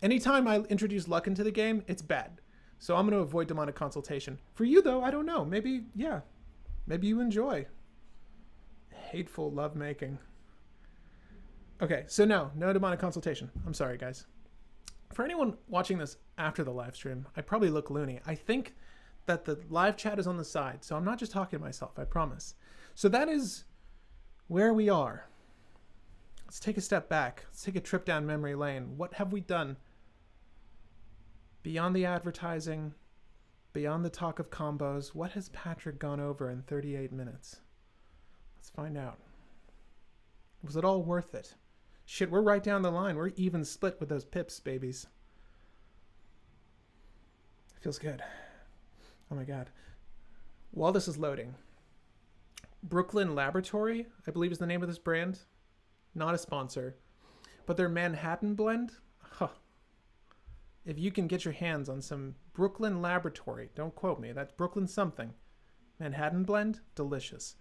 Anytime I introduce luck into the game, it's bad. So I'm going to avoid Demonic Consultation. For you, though, I don't know. Maybe, yeah. Maybe you enjoy hateful lovemaking. Okay, so no Demonic Consultation. I'm sorry, guys. For anyone watching this after the live stream, I probably look loony. I think that the live chat is on the side, so I'm not just talking to myself, I promise. So that is where we are. Let's take a step back. Let's take a trip down memory lane. What have we done? Beyond the advertising, beyond the talk of combos, what has Patrick gone over in 38 minutes? Let's find out. Was it all worth it? Shit, we're right down the line. We're even split with those pips, babies. Feels good. Oh my god. While this is loading, Brooklyn Laboratory, I believe is the name of this brand. Not a sponsor. But their Manhattan blend, huh. If you can get your hands on some Brooklyn Laboratory, don't quote me, that's Brooklyn something. Manhattan blend, delicious.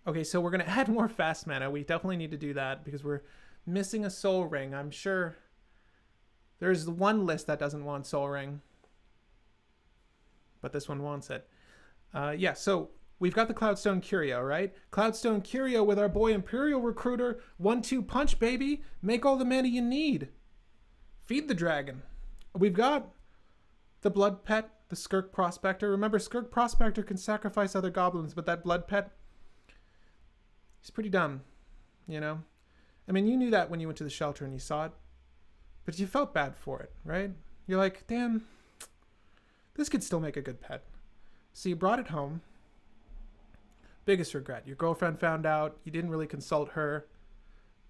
Okay, so we're going to add more fast mana. We definitely need to do that because we're missing a Soul Ring. I'm sure there's one list that doesn't want Soul Ring, but this one wants it. Yeah, so we've got the Cloudstone Curio, right? Cloudstone Curio with our boy Imperial Recruiter. 1-2 punch, baby. Make all the mana you need. Feed the dragon. We've got the Blood Pet, the Skirk Prospector. Remember, Skirk Prospector can sacrifice other goblins, but that Blood Pet, he's pretty dumb, you know? I mean, you knew that when you went to the shelter and you saw it, but you felt bad for it, right? You're like, damn, This could still make a good pet. So you brought it home. Biggest regret. Your girlfriend found out. You didn't really consult her.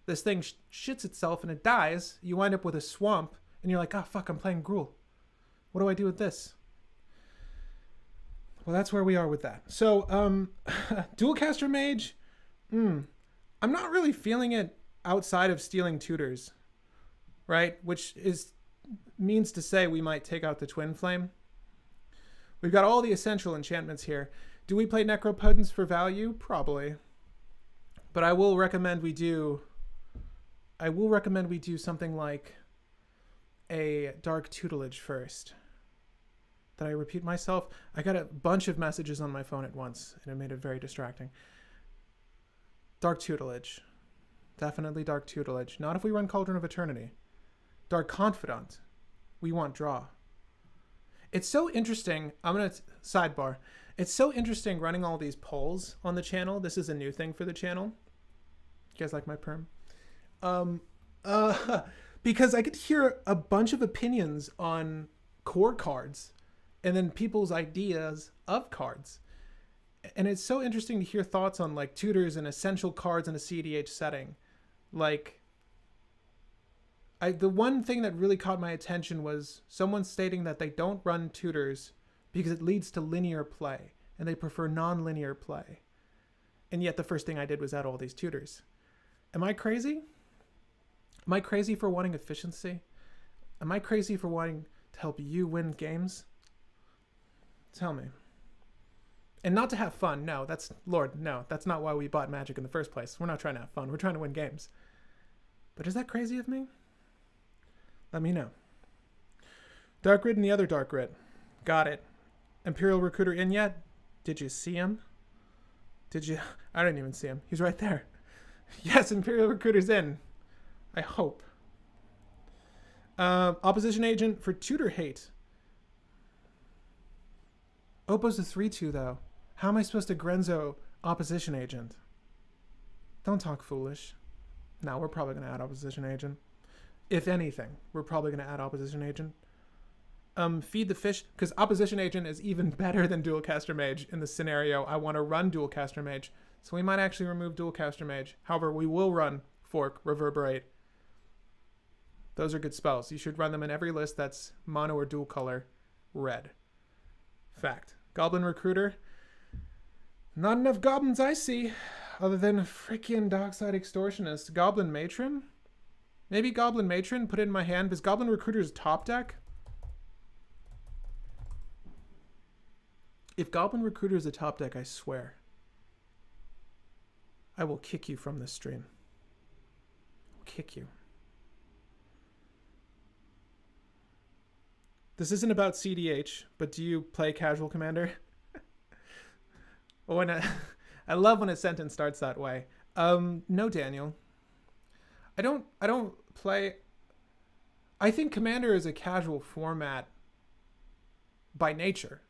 This thing shits itself and it dies. You wind up with a swamp and you're like, oh, fuck, I'm playing Gruul. What do I do with this? Well, that's where we are with that. So, Dualcaster Mage, I'm not really feeling it outside of stealing tutors, right? Which means to say we might take out the Twin Flame. We've got all the essential enchantments here. Do we play Necropotence for value? Probably. But I will recommend we do something like a Dark Tutelage first. Did I repeat myself? I got a bunch of messages on my phone at once, and it made it very distracting. Dark Tutelage. Definitely Dark Tutelage. Not if we run Cauldron of Eternity. Dark Confidant. We want draw. It's so interesting. I'm going to sidebar. It's so interesting running all these polls on the channel. This is a new thing for the channel. You guys like my perm? Because I could hear a bunch of opinions on core cards and then people's ideas of cards. And it's so interesting to hear thoughts on like tutors and essential cards in a cEDH setting. Like, the one thing that really caught my attention was someone stating that they don't run tutors because it leads to linear play and they prefer non-linear play. And yet the first thing I did was add all these tutors. Am I crazy? Am I crazy for wanting efficiency? Am I crazy for wanting to help you win games? Tell me. And not to have fun. No, that's not why we bought Magic in the first place. We're not trying to have fun. We're trying to win games. But is that crazy of me? Let me know. Dark Rid and the other Dark Rid. Got it. Imperial Recruiter in yet? Did you see him? Did you? I didn't even see him. He's right there. Yes, Imperial Recruiter's in. I hope. Opposition Agent for Tutor Hate. Oppo's a 3-2 though. How am I supposed to Grenzo Opposition Agent? Don't talk foolish. No, we're probably going to add Opposition Agent. If anything, we're probably going to add Opposition Agent. Feed the Fish, because Opposition Agent is even better than Dualcaster Mage in the scenario I want to run Dualcaster Mage. So we might actually remove Dualcaster Mage. However, we will run Fork, Reverberate. Those are good spells. You should run them in every list that's mono or dual color red. Fact. Goblin Recruiter. Not enough goblins I see, other than a freaking Dockside Extortionist. Goblin Matron? Maybe Goblin Matron, put it in my hand, because Goblin Recruiter's top deck. If Goblin Recruiter is a top deck, I swear, I will kick you from this stream. I'll kick you. This isn't about cEDH, but do you play Casual Commander? I love when a sentence starts that way. No, Daniel. I don't play. I think Commander is a casual format by nature.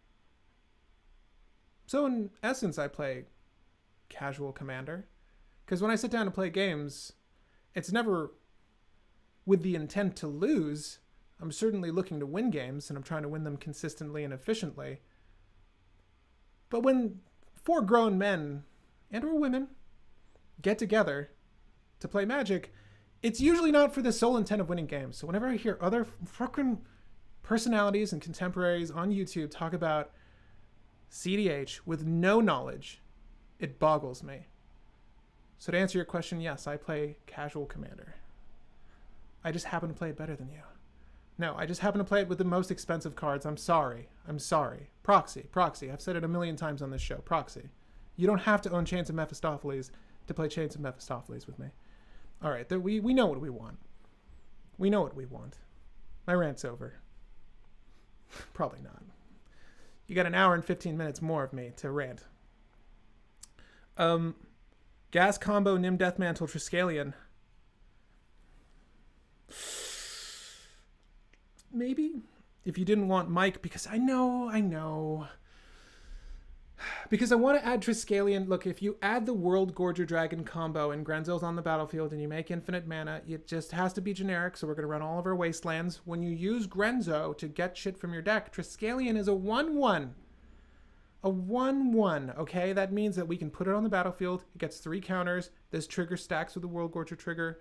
So in essence, I play casual Commander. Because when I sit down to play games, it's never with the intent to lose. I'm certainly looking to win games, and I'm trying to win them consistently and efficiently. But when 4 grown men, and or women, get together to play Magic, it's usually not for the sole intent of winning games. So whenever I hear other fucking personalities and contemporaries on YouTube talk about cEDH with no knowledge, it boggles me. So to answer your question, yes, I play casual Commander. I just happen to play it better than you. No, I just happen to play it with the most expensive cards. I'm sorry. Proxy. I've said it a million times on this show. Proxy. You don't have to own Chains of Mephistopheles to play Chains of Mephistopheles with me. All right, we know what we want. We know what we want. My rant's over. Probably not. You got an hour and 15 minutes more of me to rant. Gas Combo, Nim Deathmantle, Triskelion. Maybe if you didn't want Mike, because I know Because I want to add Triskelion. Look, if you add the World Gorger Dragon combo and Grenzo's on the battlefield and you make infinite mana, it just has to be generic, so we're going to run all of our Wastelands. When you use Grenzo to get shit from your deck, Triskelion is a 1/1. A 1/1, okay? That means that we can put it on the battlefield. It gets 3 counters. This trigger stacks with the World Gorger trigger.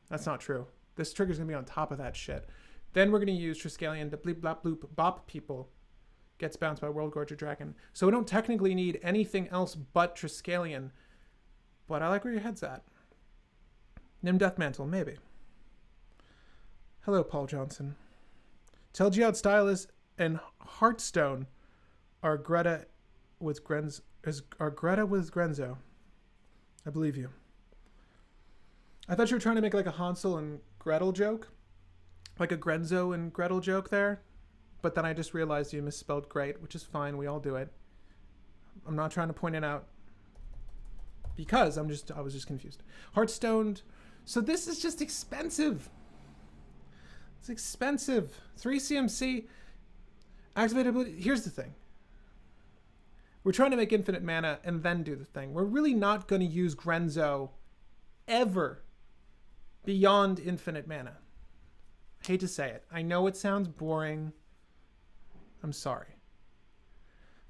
That's not true. This trigger's going to be on top of that shit. Then we're going to use Triskelion to bleep, blop, bloop, bop people. Gets bounced by World Gorger Dragon. So we don't technically need anything else but Triskelion. But I like where your head's at. Nim Deathmantle, maybe. Hello, Paul Johnson. Telgeod Stylus and Hearthstone are Greta with Grenzo. I believe you. I thought you were trying to make like a Hansel and Gretel joke. Like a Grenzo and Gretel joke there. But then I just realized you misspelled great, which is fine. We all do it. I'm not trying to point it out because I was just confused. Hearthstone. So this is just expensive. It's expensive. 3 CMC. Activated ability. Here's the thing. We're trying to make infinite mana and then do the thing. We're really not going to use Grenzo ever beyond infinite mana. I hate to say it. I know it sounds boring. I'm sorry.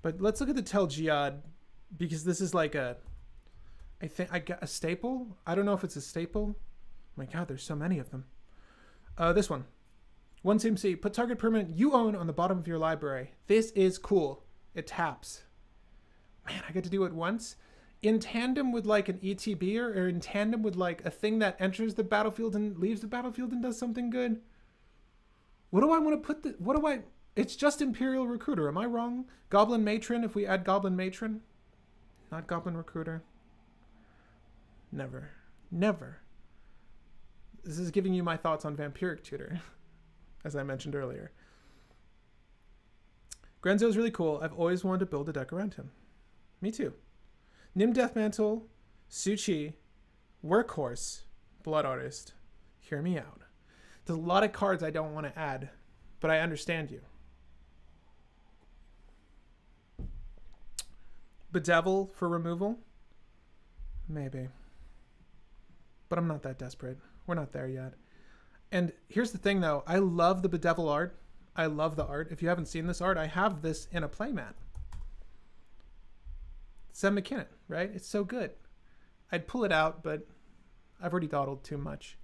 But let's look at the Telgeod, because this is like a staple. I don't know if it's a staple. Oh my god, there's so many of them. This one. 1 CMC. Put target permanent you own on the bottom of your library. This is cool. It taps. Man, I get to do it once. In tandem with like an ETB or in tandem with like a thing that enters the battlefield and leaves the battlefield and does something good. What do I want to put It's just Imperial Recruiter. Am I wrong? Goblin Matron, if we add Goblin Matron. Not Goblin Recruiter. Never. Never. This is giving you my thoughts on Vampiric Tutor, as I mentioned earlier. Grenzo is really cool. I've always wanted to build a deck around him. Me too. Nim Deathmantle, Su-Chi, Workhorse, Blood Artist. Hear me out. There's a lot of cards I don't want to add, but I understand you. Bedevil for removal? Maybe. But I'm not that desperate. We're not there yet. And here's the thing, though. I love the Bedevil art. I love the art. If you haven't seen this art, I have this in a playmat. Sam McKinnon, right? It's so good. I'd pull it out, but I've already dawdled too much.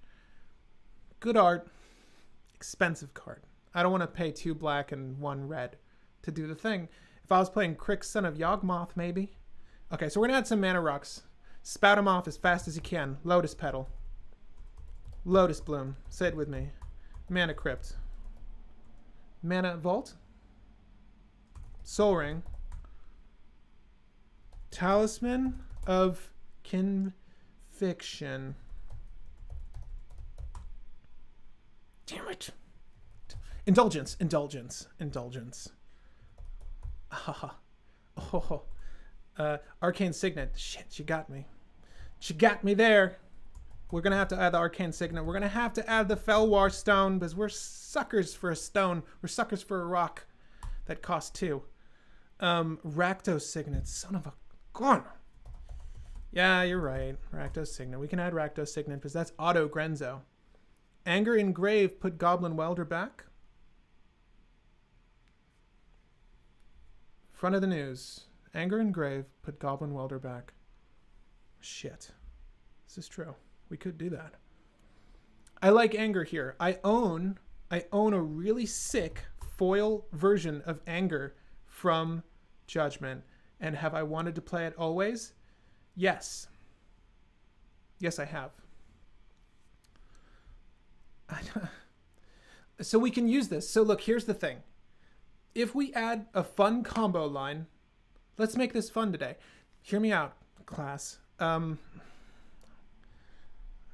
Good art. Expensive card. I don't want to pay 2 black and 1 red to do the thing. If I was playing Crick, Son of Yawgmoth, maybe. Okay, so we're going to add some mana rocks. Spout them off as fast as you can. Lotus Petal. Lotus Bloom. Say it with me. Mana Crypt. Mana Vault. Soul Ring. Talisman of Conviction. Damn it. Indulgence. Arcane Signet. Shit, she got me. She got me there. We're going to have to add the Arcane Signet. We're going to have to add the Felwar Stone because we're suckers for a stone. We're suckers for a rock that costs 2. Rakdos Signet. Son of a gun. Yeah, you're right. Rakdos Signet. We can add Rakdos Signet because that's auto Grenzo. Anger Engrave, put Goblin Welder back. Front of the news. Anger Engrave, put Goblin Welder back. Shit. This is true. We could do that. I like Anger here. I own a really sick foil version of Anger from Judgment. And have I wanted to play it always? Yes. Yes, I have. So we can use this. So look, here's the thing. If we add a fun combo line, let's make this fun today. Hear me out, class. I don't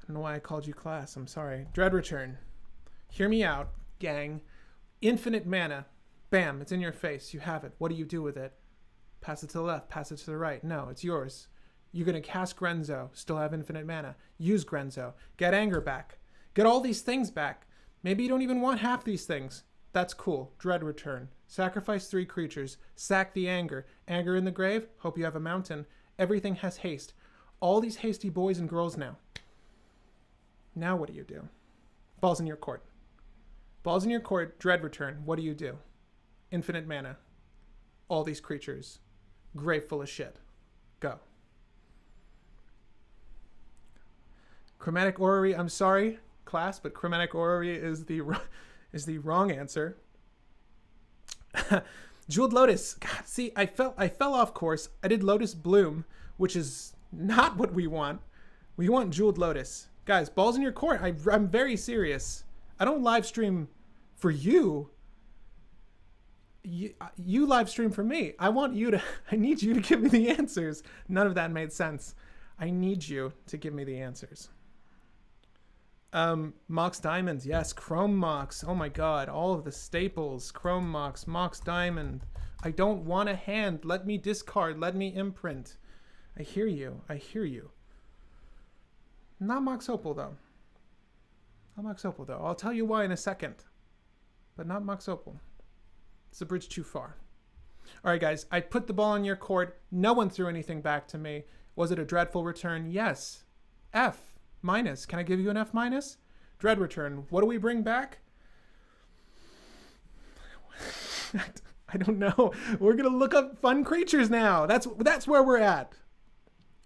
know why I called you class. I'm sorry. Dread Return. Hear me out, gang. Infinite mana. Bam, it's in your face. You have it. What do you do with it? Pass it to the left. Pass it to the right. No, it's yours. You're going to cast Grenzo. Still have infinite mana. Use Grenzo. Get Anger back. Get all these things back. Maybe you don't even want half these things. That's cool. Dread Return. Sacrifice 3 creatures. Sack the Anger. Anger in the grave. Hope you have a mountain. Everything has haste. All these hasty boys and girls now. Now what do you do? Balls in your court. Balls in your court. Dread return. What do you do? Infinite mana. All these creatures. Grave full of shit. Go. Chromatic Orrery. I'm sorry, class, but Chromatic Orrery is the wrong answer. Jeweled Lotus. God, see, I fell off course. I did Lotus Bloom, which is not what we want. We want Jeweled Lotus. Guys, balls in your court. I'm very serious. I don't live stream for you. You live stream for me. I need you to give me the answers. None of that made sense. I need you to give me the answers. Mox Diamonds, yes. Chrome Mox, oh my god. All of the staples. Chrome Mox, Mox Diamond. I don't want a hand. Let me discard. Let me imprint. I hear you. I hear you. Not Mox Opal, though. Not Mox Opal, though. I'll tell you why in a second. But not Mox Opal. It's a bridge too far. All right, guys. I put the ball in your court. No one threw anything back to me. Was it a dreadful return? Yes. F minus. Can I give you an F minus? Dread return. What do we bring back? I don't know. We're going to look up fun creatures now. That's where we're at.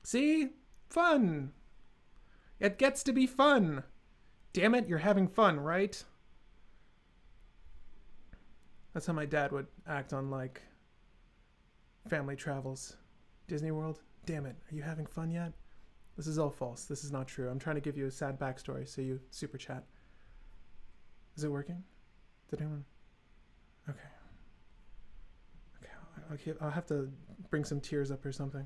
See? Fun. It gets to be fun. Damn it, you're having fun, right? That's how my dad would act on, like, family travels. Disney World? Damn it, are you having fun yet? This is all false. This is not true. I'm trying to give you a sad backstory, so you super chat. Is it working? Did anyone? Okay. Okay, I'll have to bring some tears up or something.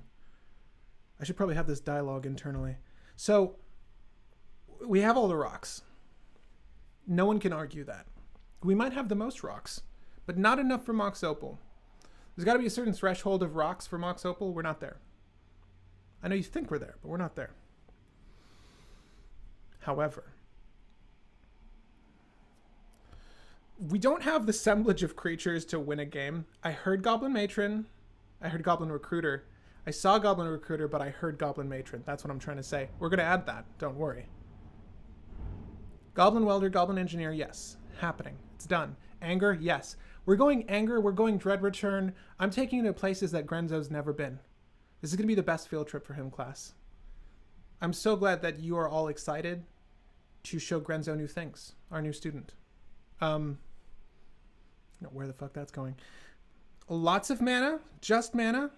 I should probably have this dialogue internally. So, we have all the rocks. No one can argue that. We might have the most rocks, but not enough for Mox Opal. There's got to be a certain threshold of rocks for Mox Opal. We're not there. I know you think we're there, but we're not there. However, we don't have the assemblage of creatures to win a game. I heard Goblin Matron. I heard Goblin Recruiter. I saw Goblin Recruiter, but I heard Goblin Matron. That's what I'm trying to say. We're going to add that. Don't worry. Goblin Welder, Goblin Engineer, yes. Happening. It's done. Anger, yes. We're going Anger. We're going Dread Return. I'm taking you to places that Grenzo's never been. This is going to be the best field trip for him, class. I'm so glad that you are all excited to show Grenzo new things, our new student. Where the fuck that's going. Lots of mana, just mana,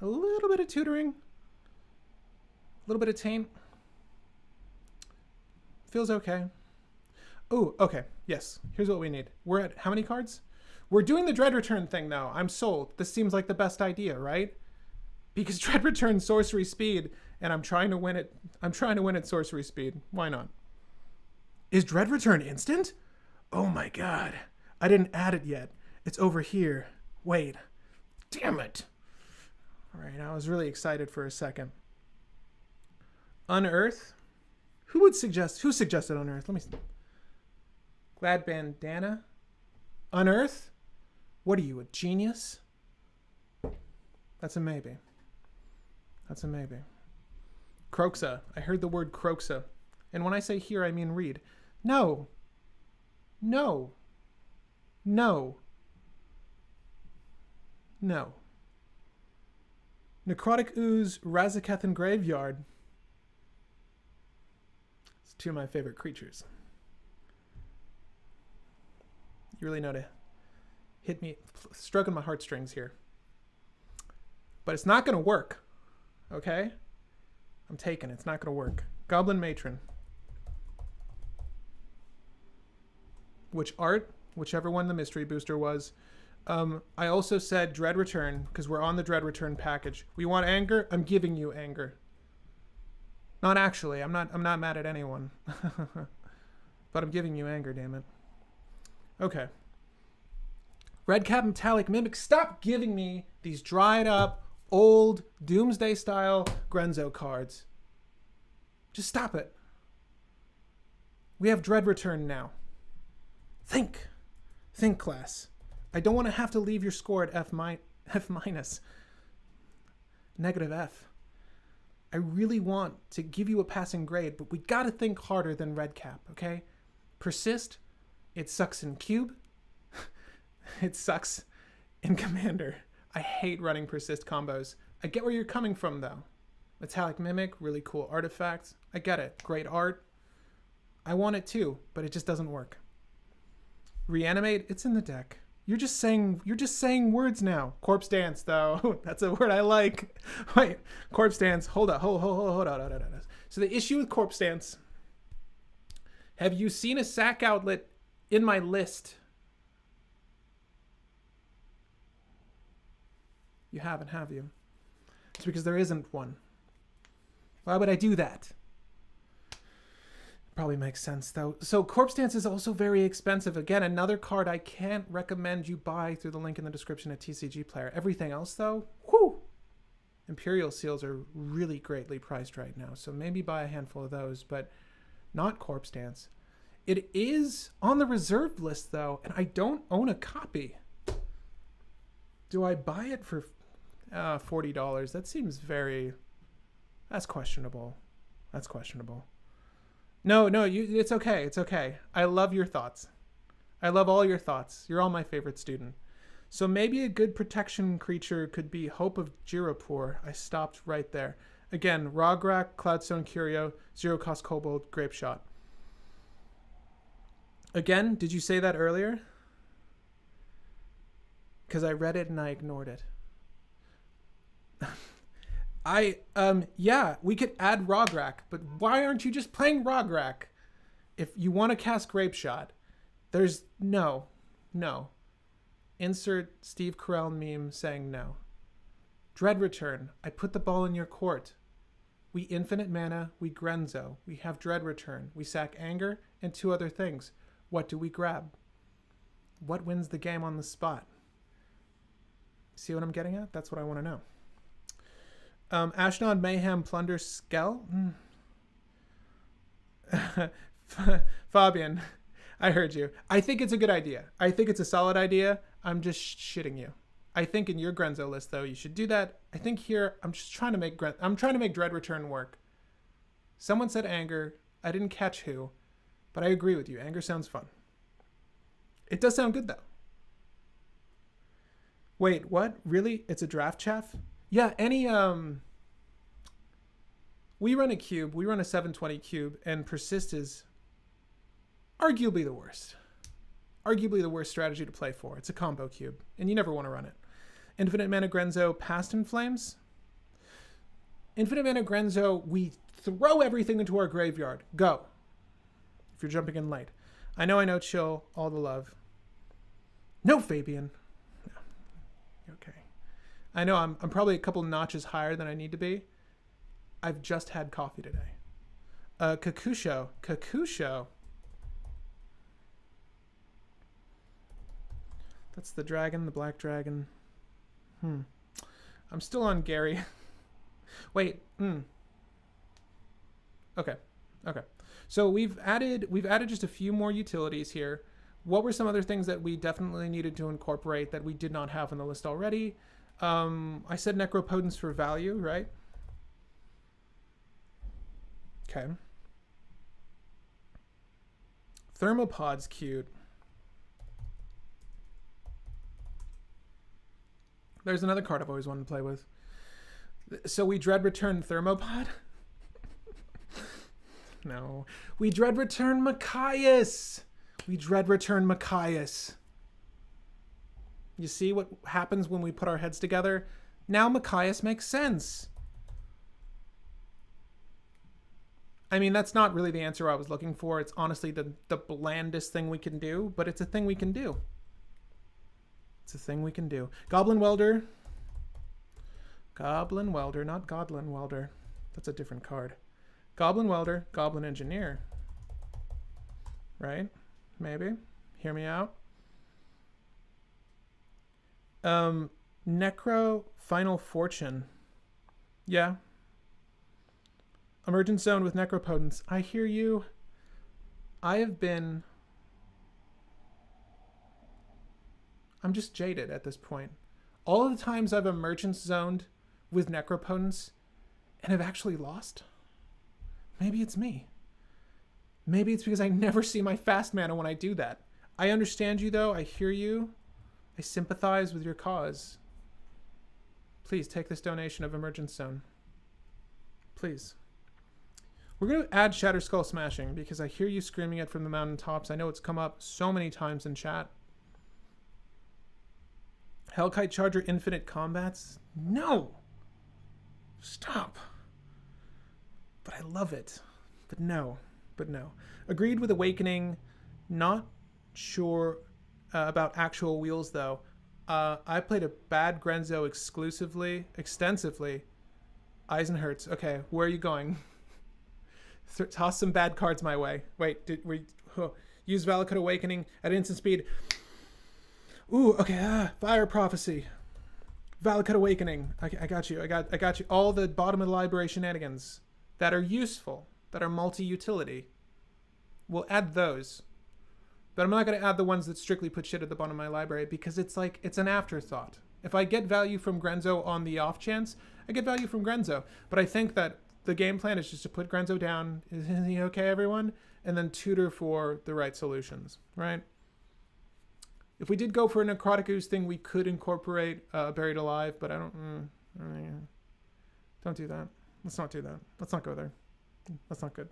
a little bit of tutoring, a little bit of taint. Feels okay. Oh, okay. Yes. Here's what we need. We're at how many cards? We're doing the Dread Return thing now. I'm sold. This seems like the best idea, right? Because Dread Return sorcery speed, and I'm trying to win it. I'm trying to win at sorcery speed. Why not? Is Dread Return instant? Oh my god. I didn't add it yet. It's over here. Wait. Damn it. All right, I was really excited for a second. Unearth? Who suggested Unearth? Let me see. Glad Bandana? Unearth? What are you, a genius? That's a maybe. That's a maybe. Croxa. I heard the word Croxa. And when I say hear, I mean read. No. No. No. No. Necrotic Ooze, Razakethan Graveyard. It's two of my favorite creatures. You really know to hit me, stroking my heartstrings here. But it's not going to work. Okay? I'm taking it. It's not going to work. Goblin Matron. Which art? Whichever one the mystery booster was. I also said Dread Return because we're on the Dread Return package. We want Anger? I'm giving you Anger. Not actually. I'm not mad at anyone. But I'm giving you Anger, damn it. Okay. Red Cap Metallic Mimic. Stop giving me these dried up, old, Doomsday style Grenzo cards. Just stop it. We have Dread Return now. Think. Think, class. I don't want to have to leave your score at F minus. negative F. I really want to give you a passing grade, but we gotta think harder than red cap, okay? Persist, it sucks in cube. It sucks in commander. I hate running persist combos. I get where you're coming from though. Metallic Mimic, really cool artifacts. I get it, great art. I want it too, but it just doesn't work. Reanimate, it's in the deck. You're just saying words now. Corpse Dance though, that's a word I like. Wait, Corpse Dance, hold on. So the issue with Corpse Dance, have you seen a sack outlet in my list? You haven't, have you? It's because there isn't one. Why would I do that? Probably makes sense though. So Corpse Dance is also very expensive. Again, another card I can't recommend you buy through the link in the description at TCG Player. Everything else though, whoo! Imperial Seals are really greatly priced right now. So maybe buy a handful of those, but not Corpse Dance. It is on the reserved list though, and I don't own a copy. Do I buy it for $40? That seems very... That's questionable. That's questionable. No, it's okay. It's okay. I love your thoughts. I love all your thoughts. You're all my favorite student. So maybe a good protection creature could be Hope of Jirapur. I stopped right there. Again, Rograk, Cloudstone Curio, 0-cost Kobold, Grape Shot. Again, did you say that earlier? Because I read it and I ignored it. Yeah, we could add Rograk, but why aren't you just playing Rograk? If you want to cast Grape Shot, there's no. Insert Steve Carell meme saying no. Dread Return, I put the ball in your court. We infinite mana, we Grenzo, we have Dread Return, we sack Anger, and 2 other things. What do we grab? What wins the game on the spot? See what I'm getting at? That's what I want to know. Ashnod Mayhem Plunder Skell. Fabian, I heard you. I think it's a good idea. I think it's a solid idea. I'm just shitting you. I think in your Grenzo list though, you should do that. I think here I'm just trying to make Dread Return work. Someone said Anger. I didn't catch who, but I agree with you. Anger sounds fun. It does sound good though. Wait, what? Really? It's a draft chaff? Yeah, we run a cube, we run a 720 cube, and Persist is arguably the worst. Arguably the worst strategy to play for. It's a combo cube, and you never want to run it. Infinite Mana Grenzo, Past in Flames. Infinite Mana Grenzo, we throw everything into our graveyard. Go. If you're jumping in late. I know, chill, all the love. No, Fabian. No. Okay. I know I'm probably a couple notches higher than I need to be. I've just had coffee today. Kakusho. That's the dragon, the black dragon. I'm still on Gary. Wait. Okay. So we've added just a few more utilities here. What were some other things that we definitely needed to incorporate that we did not have on the list already? I said Necropotence for value, right? Okay. Thermopod's cute. There's another card I've always wanted to play with. So we Dread Return Thermopod? No. We Dread Return Machias! You see what happens when we put our heads together? Now Machias makes sense. I mean, that's not really the answer I was looking for. It's honestly the blandest thing we can do, but it's a thing we can do. Goblin Welder, not Godlin Welder. That's a different card. Goblin Welder, Goblin Engineer. Right? Maybe. Hear me out. Necro Final Fortune. Yeah. Emergent Zone with Necropotence. I hear you. I'm just jaded at this point. All of the times I've Emergent Zoned with Necropotence and have actually lost? Maybe it's me. Maybe it's because I never see my fast mana when I do that. I understand you, though. I hear you. I sympathize with your cause. Please take this donation of Emergence Zone. Please. We're going to add Shatter Skull Smashing because I hear you screaming it from the mountaintops. I know it's come up so many times in chat. Hellkite Charger Infinite Combats? No! Stop. But I love it. But no. Agreed with Awakening. Not sure about actual wheels, though. I played a bad Grenzo extensively. Eisenherz. Okay, where are you going? Toss some bad cards my way. Wait, use Valakut Awakening at instant speed. Ooh, okay. Fire Prophecy. Valakut Awakening. I got you. I got you. All the bottom of the library shenanigans that are useful, that are multi-utility. We'll add those. But I'm not going to add the ones that strictly put shit at the bottom of my library because it's an afterthought. If I get value from Grenzo on the off chance, I get value from Grenzo. But I think that the game plan is just to put Grenzo down. Is he okay, everyone? And then tutor for the right solutions, right? If we did go for a Necrotic Ooze thing, we could incorporate Buried Alive, but I don't do that. Let's not do that. Let's not go there. That's not good.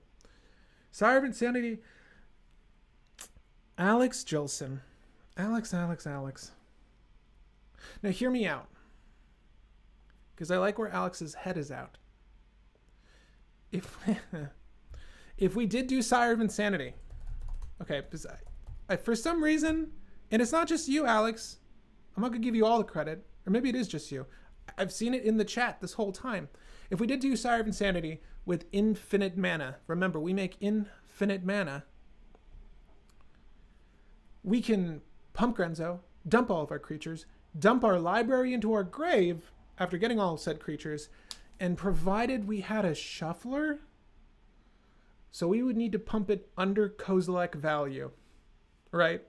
Sire of Insanity. Alex Jolson. Alex. Now hear me out. Because I like where Alex's head is out. If we did do Sire of Insanity. Okay, because I for some reason, and it's not just you, Alex. I'm not going to give you all the credit. Or maybe it is just you. I've seen it in the chat this whole time. If we did do Sire of Insanity with infinite mana. Remember, we make infinite mana. We can pump Grenzo, dump all of our creatures, dump our library into our grave after getting all said creatures, and provided we had a shuffler, so we would need to pump it under Kozilek value, right?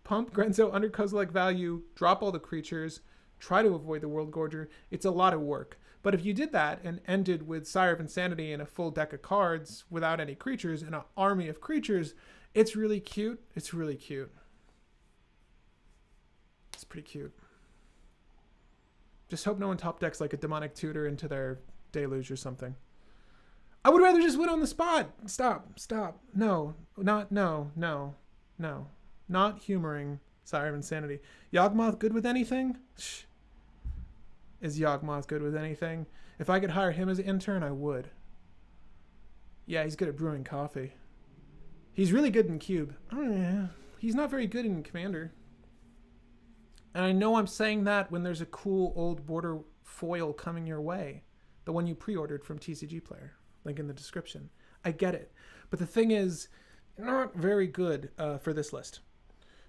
Pump Grenzo under Kozilek value, drop all the creatures, try to avoid the World Gorger. It's a lot of work. But if you did that and ended with Sire of Insanity and a full deck of cards without any creatures and an army of creatures, it's really cute. It's really cute. It's pretty cute. Just hope no one top decks like a Demonic Tutor into their Deluge or something. I would rather just win on the spot. Stop. No. Not humoring Sire of Insanity. Yawgmoth good with anything? Shh. Is Yawgmoth good with anything? If I could hire him as an intern, I would. Yeah, he's good at brewing coffee. He's really good in Cube. Oh, yeah. He's not very good in Commander. And I know I'm saying that when there's a cool old border foil coming your way. The one you pre-ordered from TCG Player. Link in the description. I get it. But the thing is, not very good for this list.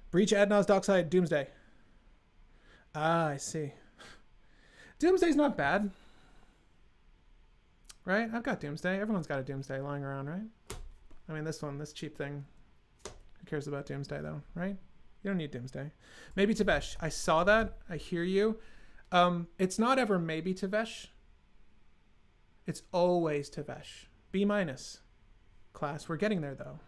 Breach, Adnaz, Dockside, Doomsday. Ah, I see. Doomsday's not bad. Right? I've got Doomsday. Everyone's got a Doomsday lying around, right? I mean, this cheap thing. Who cares about Doomsday, though, right? You don't need Doomsday. Maybe Tevesh. I saw that. I hear you. It's not ever maybe Tevesh. It's always Tevesh. B-. Class. We're getting there, though.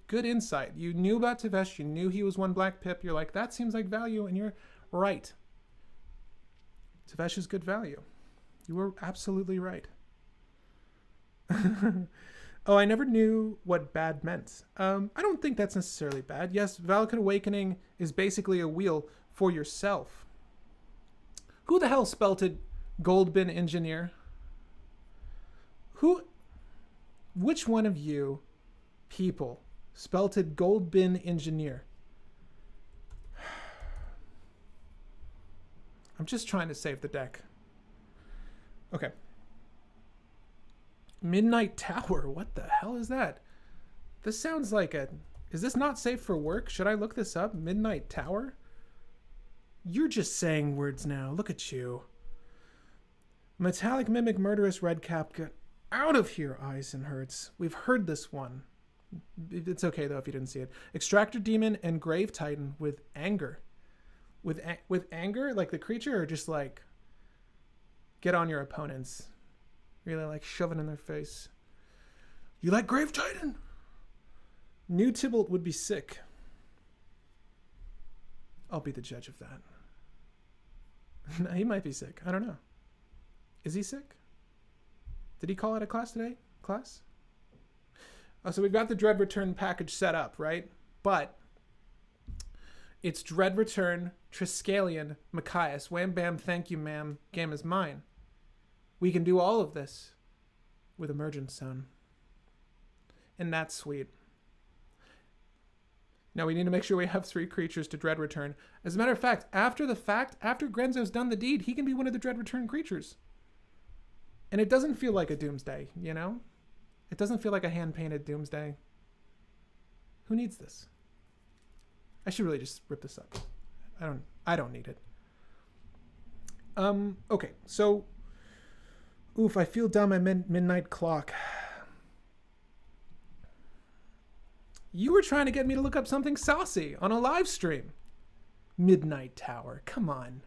Good insight. You knew about Tevesh. You knew he was one black pip. You're like, that seems like value, and you're right. Tevesh is good value. You were absolutely right. Oh, I never knew what bad meant. I don't think that's necessarily bad. Yes, Valakut Awakening is basically a wheel for yourself. Who the hell spelted Goldbin Engineer? Which one of you people spelted Goldbin Engineer? I'm just trying to save the deck. Okay. Midnight Tower. What the hell is that? This sounds like is this not safe for work? Should I look this up? Midnight Tower? You're just saying words now. Look at you. Metallic Mimic Murderous Redcap. Get out of here, Eisenherz. We've heard this one. It's okay, though, if you didn't see it. Extractor Demon and Grave Titan with Anger. With anger? Like the creature, or just like get on your opponents. Really like shove it in their face. You like Grave Titan? New Tybalt would be sick. I'll be the judge of that. No, he might be sick. I don't know. Is he sick? Did he call out a class today? Class? Oh, so we've got the Dread Return package set up, right? But it's Dread Return, Triskelion, Machias. Wham bam, thank you, ma'am. Game is mine. We can do all of this with Emergence Zone. And that's sweet. Now we need to make sure we have 3 creatures to Dread Return. As a matter of fact, after Grenzo's done the deed, he can be one of the Dread Return creatures. And it doesn't feel like a Doomsday, you know? It doesn't feel like a hand-painted Doomsday. Who needs this? I should really just rip this up. I don't need it. Okay, so oof, I feel down my midnight clock. You were trying to get me to look up something saucy on a live stream. Midnight Tower, come on.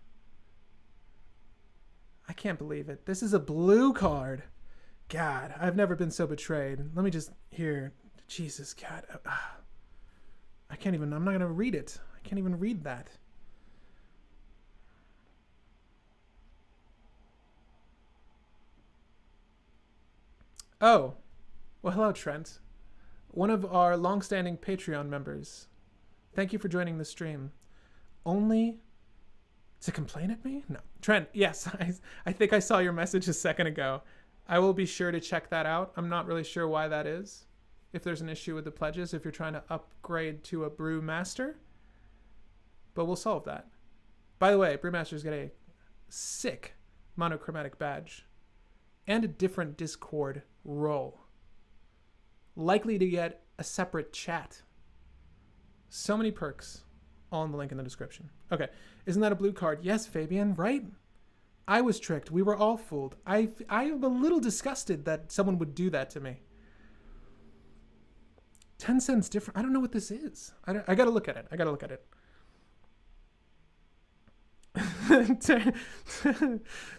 I can't believe it. This is a blue card. God, I've never been so betrayed. Let me just here. Jesus, God. I can't even, I'm not going to read it. I can't even read that. Oh, well, hello, Trent. One of our long-standing Patreon members. Thank you for joining the stream. Only to complain at me? No. Trent, yes, I think I saw your message a second ago. I will be sure to check that out. I'm not really sure why that is. If there's an issue with the pledges, if you're trying to upgrade to a Brew Master. But we'll solve that. By the way, Brewmasters get a sick monochromatic badge. And a different Discord role. Likely to get a separate chat. So many perks. All in the link in the description. Okay. Isn't that a blue card? Yes, Fabian, right? I was tricked. We were all fooled. I am a little disgusted that someone would do that to me. 10 cents different. I don't know what this is. I gotta look at it.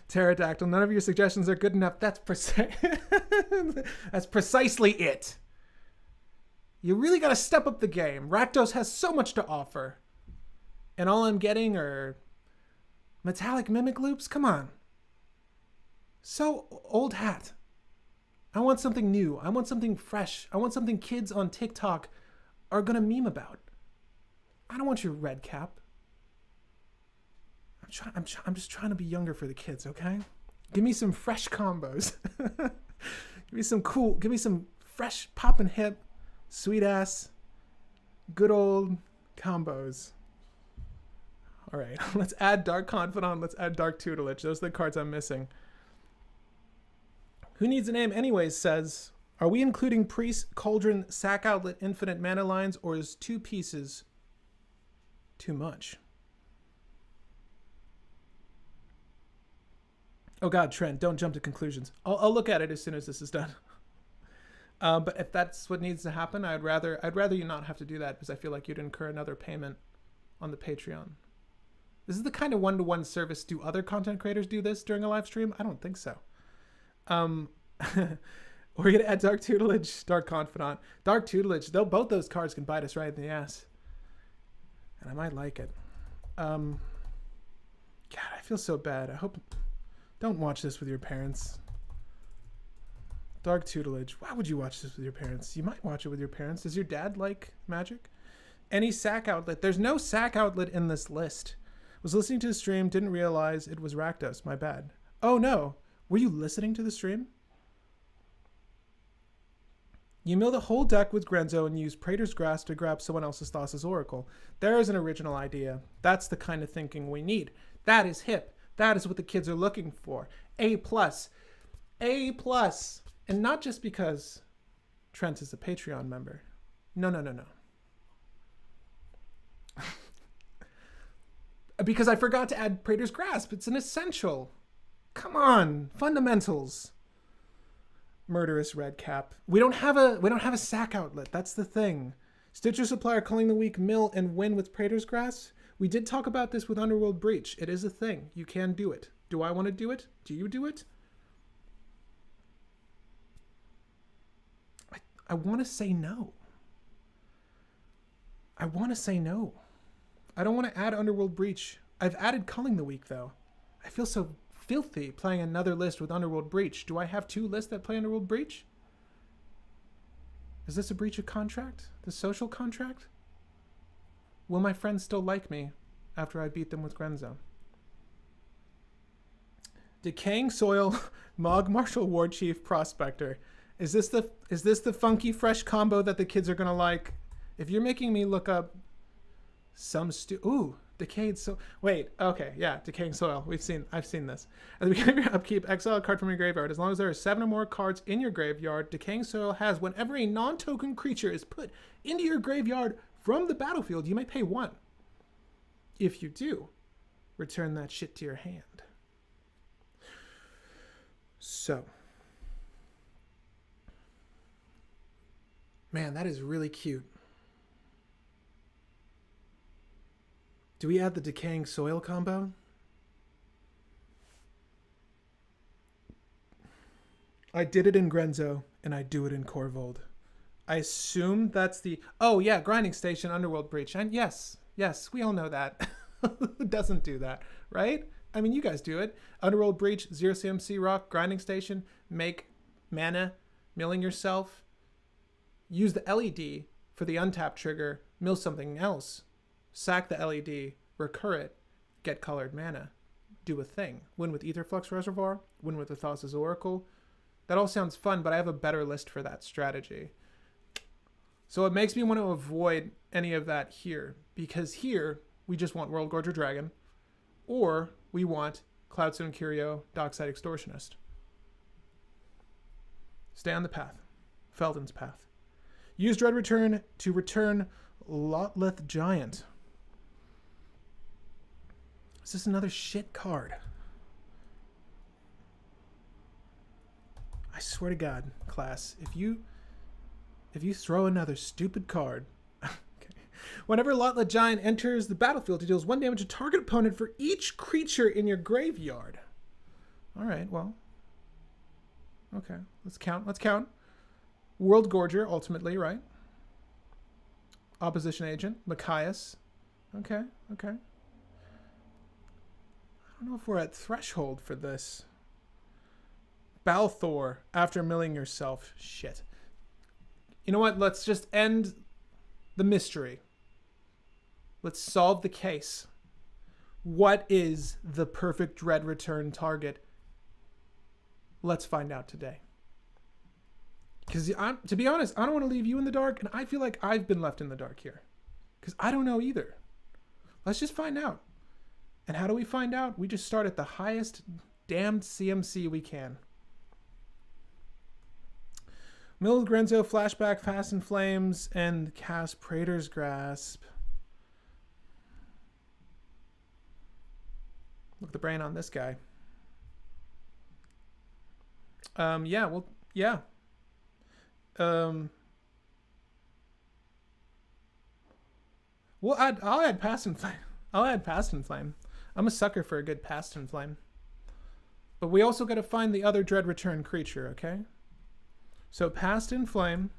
Pterodactyl, none of your suggestions are good enough. That's precisely it. You really gotta step up the game. Rakdos has so much to offer. And all I'm getting are metallic mimic loops? Come on. So old hat. I want something new. I want something fresh. I want something kids on TikTok are gonna meme about. I don't want your red cap. I'm just trying to be younger for the kids, okay? Give me some fresh combos. Give me some fresh poppin' hip, sweet ass, good old combos. All right, let's add Dark Confidant. Let's add Dark Tutelage. Those are the cards I'm missing. Who Needs a Name Anyways says, are we including Priest, Cauldron, Sack Outlet, Infinite Mana lines, or is 2 pieces too much? Oh God, Trent, don't jump to conclusions. I'll look at it as soon as this is done. But if that's what needs to happen, I'd rather you not have to do that because I feel like you'd incur another payment on the Patreon. This is the kind of one-to-one service. Do other content creators do this during a live stream? I don't think so. We're gonna add Dark Tutelage, Dark Confidant, Dark Tutelage. Both those cards can bite us right in the ass, and I might like it. God, I feel so bad. I hope. Don't watch this with your parents. Dark Tutelage. Why would you watch this with your parents? You might watch it with your parents. Does your dad like Magic? Any Sack Outlet? There's no Sack Outlet in this list. Was listening to the stream, didn't realize it was Rakdos. My bad. Oh no. Were you listening to the stream? You mill the whole deck with Grenzo and use Praetor's Grasp to grab someone else's Thassa's Oracle. There is an original idea. That's the kind of thinking we need. That is hip. That is what the kids are looking for. A+. A+. And not just because Trent is a Patreon member. No. Because I forgot to add Praetor's Grasp. It's an essential. Come on. Fundamentals. Murderous red cap. We don't have a Sack Outlet. That's the thing. Stitcher Supplier, Culling the Weak, mill and win with Praetor's Grasp. We did talk about this with Underworld Breach. It is a thing. You can do it. Do I want to do it? Do you do it? I want to say no. I want to say no. I don't want to add Underworld Breach. I've added Culling the Week, though. I feel so filthy playing another list with Underworld Breach. Do I have 2 lists that play Underworld Breach? Is this a breach of contract? The social contract? Will my friends still like me after I beat them with Grenzo? Decaying Soil, Mog Martial War Chief, Prospector. Is this the funky fresh combo that the kids are gonna like? If you're making me look up some Decayed Soil. Wait, okay, yeah, Decaying Soil. I've seen this. At the beginning of your upkeep, exile a card from your graveyard. As long as there are 7 or more cards in your graveyard, Decaying Soil has whenever a non-token creature is put into your graveyard from the battlefield, you may pay 1. If you do, return that shit to your hand. So, man, that is really cute. Do we add the Decaying Soil combo? I did it in Grenzo, and I do it in Corvold. I assume that's the... Oh, yeah, Grinding Station, Underworld Breach. And yes, we all know that. Who doesn't do that, right? I mean, you guys do it. Underworld Breach, 0 CMC Rock, Grinding Station, make mana, milling yourself. Use the LED for the untap trigger, mill something else. Sack the LED, recur it, get colored mana, do a thing. Win with Aetherflux Reservoir, win with the Thassa's Oracle. That all sounds fun, but I have a better list for that strategy. So it makes me want to avoid any of that here, because here we just want World Gorger Dragon, or we want Cloudstone Curio, Dockside Extortionist. Stay on the path. Felden's path. Use Dread Return to return Lotleth Giant. Is this another shit card? I swear to God, class, if you throw another stupid card... Okay. Whenever Lotleth Giant enters the battlefield, it deals 1 damage to target opponent for each creature in your graveyard. Alright, well. Okay, let's count. World Gorger, ultimately, right? Opposition Agent, Machias. Okay. I don't know if we're at threshold for this. Balthor, after milling yourself. Shit. You know what? Let's just end the mystery. Let's solve the case. What is the perfect Dread Return target? Let's find out today. Because, to be honest, I don't want to leave you in the dark, and I feel like I've been left in the dark here. Because I don't know either. Let's just find out. And how do we find out? We just start at the highest damned CMC we can. Mill Grenzo, Flashback, Fast and Flames, and cast Praetor's Grasp. Look at the brain on this guy. Yeah. I'll add Past and Flame. I'll add Past and Flame. I'm a sucker for a good Past and Flame. But we also got to find the other Dread Return creature, okay? So Past and Flame,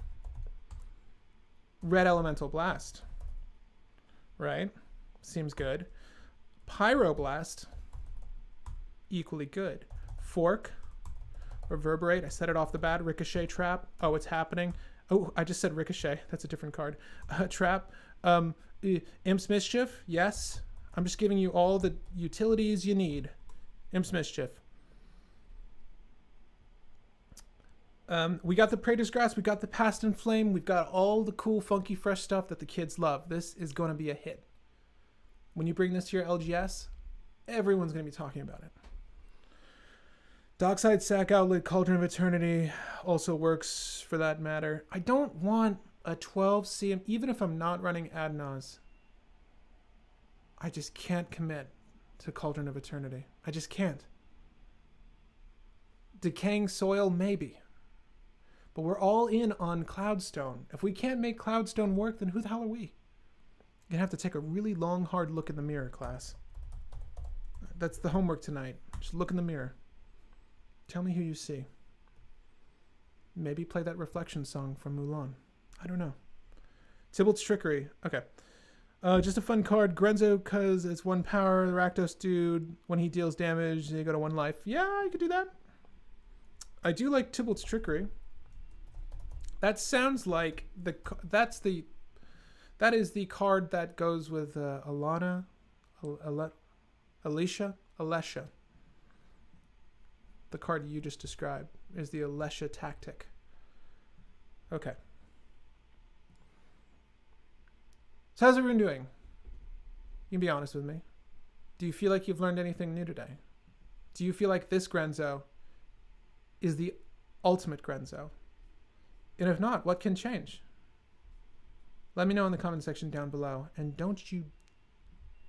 Red Elemental Blast. Right? Seems good. Pyroblast, equally good. Fork, Reverberate. I said it off the bat. Ricochet Trap. Oh, it's happening. Oh, I just said Ricochet. That's a different card. Trap. Imp's Mischief. Yes. I'm just giving you all the utilities you need. Imp's Mischief. We got the Praetor's Grasp. We got the Past and Flame. We've got all the cool, funky, fresh stuff that the kids love. This is going to be a hit. When you bring this to your LGS, everyone's going to be talking about it. Dockside Sack Outlet, Cauldron of Eternity also works for that matter. I don't want a 12 CM, even if I'm not running Adnaz. I just can't commit to Cauldron of Eternity. I just can't. Decaying Soil, maybe. But we're all in on Cloudstone. If we can't make Cloudstone work, then who the hell are we? You're going to have to take a really long, hard look in the mirror, class. That's the homework tonight. Just look in the mirror. Tell me who you see. Maybe play that reflection song from Mulan. I don't know. Tybalt's Trickery. Okay. Just a fun card. Grenzo, because it's 1 power. The Rakdos dude, when he deals damage, they go to 1 life. Yeah, you could do that. I do like Tybalt's Trickery. That sounds like that is the card that goes with Alana, Alesha. The card you just described is the Alesha tactic. Okay. So how's everyone doing? You can be honest with me. Do you feel like you've learned anything new today? Do you feel like this Grenzo is the ultimate Grenzo? And if not, what can change? Let me know in the comment section down below. And don't you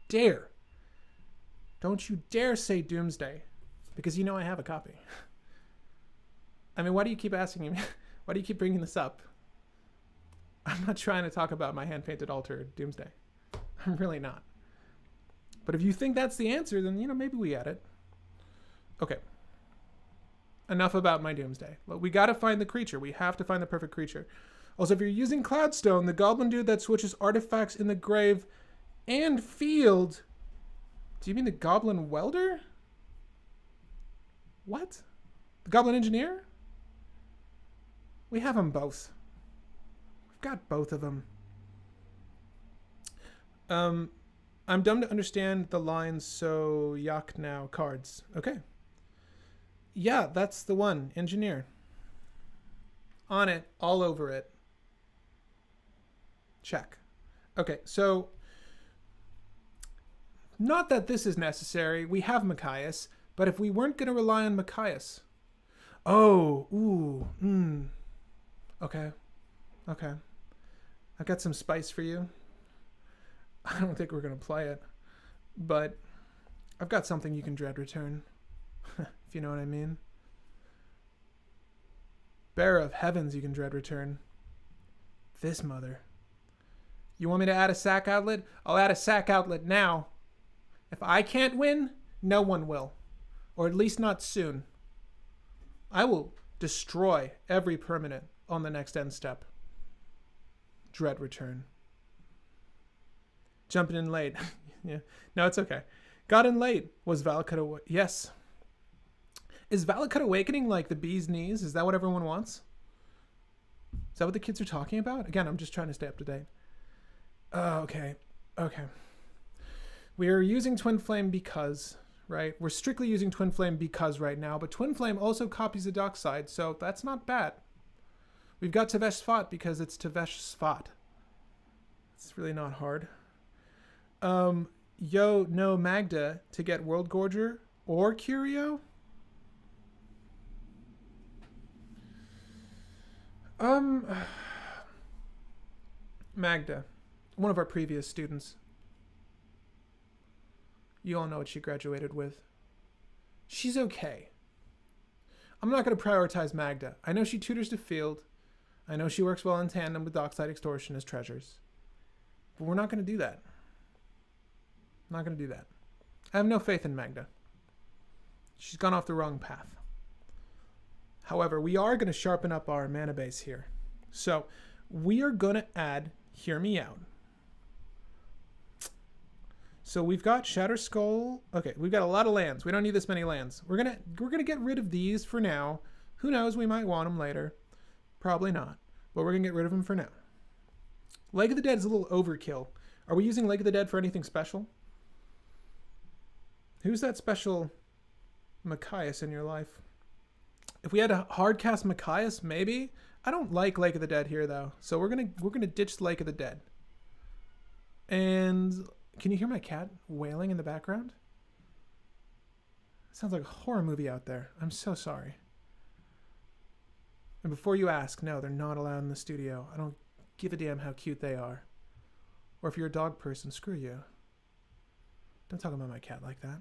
dare say Doomsday, because you know I have a copy. I mean, why do you keep asking me? Why do you keep bringing this up? I'm not trying to talk about my hand-painted altar Doomsday. I'm really not. But if you think that's the answer, then, maybe we add it. Okay. Enough about my Doomsday. But we got to find the creature. We have to find the perfect creature. Also, if you're using Cloudstone, the goblin dude that switches artifacts in the grave and field... Do you mean the goblin welder? What? The goblin engineer? We have them both. Got both of them. I'm dumb to understand the lines, so yuck now cards. Okay. Yeah, that's the one. Engineer. On it, all over it. Check. Okay, so not that this is necessary. We have Machias, but if we weren't going to rely on Machias. Oh, ooh, Okay. Okay. I've got some spice for you. I don't think we're going to play it, but I've got something you can dread return, if you know what I mean. Bearer of Heavens you can dread return. This mother. You want me to add a sack outlet? I'll add a sack outlet now. If I can't win, no one will. Or at least not soon. I will destroy every permanent on the next end step. Dread return. Jumping in late. Yeah. No, it's okay. Got in late. Was Valakut yes. Is Valakut Awakening like the bee's knees? Is that what everyone wants? Is that what the kids are talking about? Again, I'm just trying to stay up to date. Okay. Okay. We are using Twin Flame because, right? We're strictly using Twin Flame because right now, but Twin Flame also copies the Dark Side, so that's not bad. We've got Tevesh Svat because it's Tevesh Svat. It's really not hard. Yo, no Magda to get World Gorger or Curio? Magda, one of our previous students. You all know what she graduated with. She's okay. I'm not going to prioritize Magda. I know she tutors to field. I know she works well in tandem with Dockside Extortion as treasures. But we're not going to do that. I'm not going to do that. I have no faith in Magda. She's gone off the wrong path. However, we are going to sharpen up our mana base here. So we are going to add Hear Me Out. So we've got Shatter Skull. Okay, we've got a lot of lands. We don't need this many lands. We're gonna get rid of these for now. Who knows? We might want them later. Probably not. But we're gonna get rid of them for now. Leg of the Dead is a little overkill. Are we using Leg of the Dead for anything special? Who's that special Machias in your life? If we had a hard cast Machias, maybe. I don't like Leg of the Dead here though, so we're gonna ditch Leg of the Dead. And can you hear my cat wailing in the background? It sounds like a horror movie out there. I'm so sorry. And before you ask, no, they're not allowed in the studio. I don't give a damn how cute they are. Or if you're a dog person, screw you. Don't talk about my cat like that.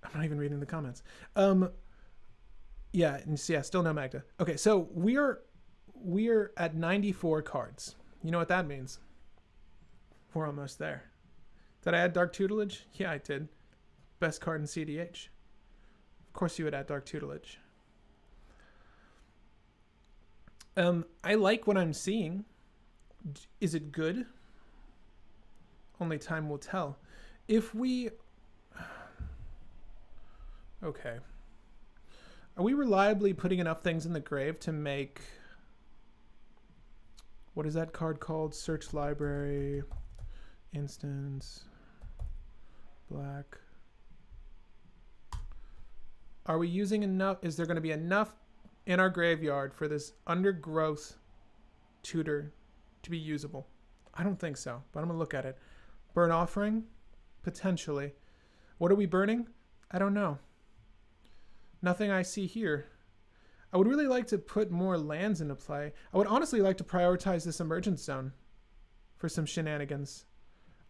I'm not even reading the comments. Yeah, still no Magda. Okay, so we're at 94 cards. You know what that means? We're almost there. Did I add Dark Tutelage? Yeah, I did. Best card in cEDH. course you would add Dark Tutelage. I like what I'm seeing. Is it good? Only time will tell. If we... Okay. Are we reliably putting enough things in the grave to make... What is that card called? Search library. Instance. Black. Are we using enough? Is there going to be enough in our graveyard for this undergrowth tutor to be usable? I don't think so, but I'm going to look at it. Burn offering? Potentially. What are we burning? I don't know. Nothing I see here. I would really like to put more lands into play. I would honestly like to prioritize this emergence zone for some shenanigans.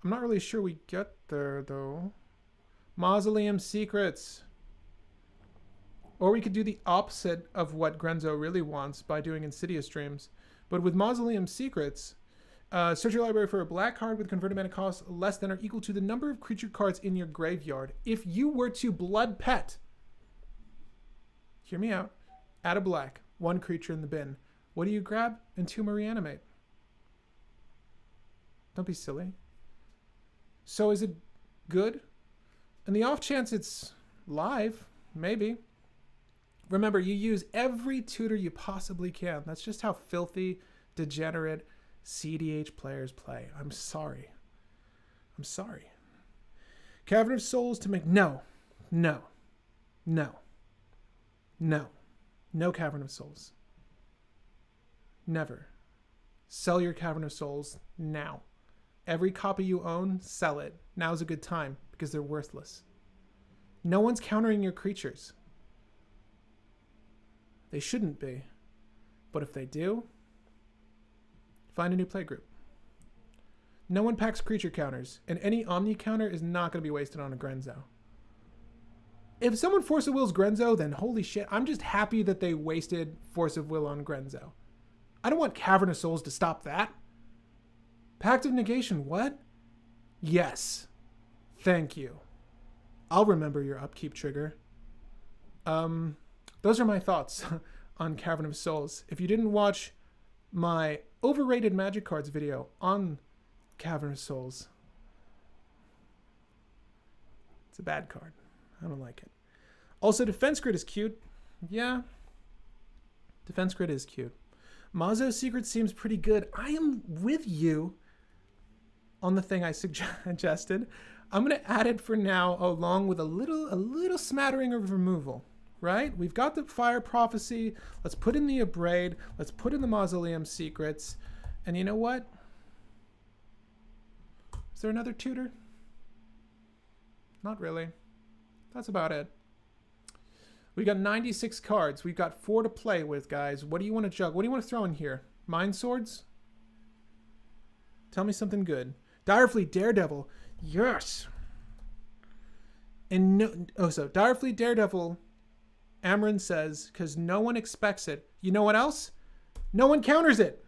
I'm not really sure we get there, though. Mausoleum Secrets. Or we could do the opposite of what Grenzo really wants by doing Insidious Dreams. But with Mausoleum Secrets, search your library for a black card with converted mana cost less than or equal to the number of creature cards in your graveyard. If you were to blood pet, hear me out, add a black, one creature in the bin. What do you grab? Entomb or Reanimate. Don't be silly. So is it good? And the off chance it's live, maybe. Remember, you use every tutor you possibly can. That's just how filthy, degenerate cEDH players play. I'm sorry. I'm sorry. Cavern of Souls to make... No. No. No. No. No Cavern of Souls. Never. Sell your Cavern of Souls now. Every copy you own, sell it. Now's a good time because they're worthless. No one's countering your creatures. They shouldn't be. But if they do, find a new playgroup. No one packs creature counters, and any Omni counter is not going to be wasted on a Grenzo. If someone Force of Wills Grenzo, then holy shit, I'm just happy that they wasted Force of Will on Grenzo. I don't want Cavern of Souls to stop that. Pact of Negation, what? Yes. Thank you. I'll remember your upkeep trigger. Those are my thoughts on Cavern of Souls. If you didn't watch my overrated Magic cards video on Cavern of Souls, it's a bad card. I don't like it. Also, Defense Grid is cute. Yeah. Defense Grid is cute. Mazo Secret seems pretty good. I am with you on the thing I suggested. I'm going to add it for now along with a little smattering of removal. Right? We've got the Fire Prophecy. Let's put in the Abrade. Let's put in the Mausoleum Secrets. And you know what? Is there another tutor? Not really. That's about it. We got 96 cards. We've got 4 to play with, guys. What do you want to jug? What do you want to throw in here? Mind Swords? Tell me something good. Direfleet Daredevil. Yes! And no... Oh, so Direfleet Daredevil... Amron says, because no one expects it. You know what else? No one counters it.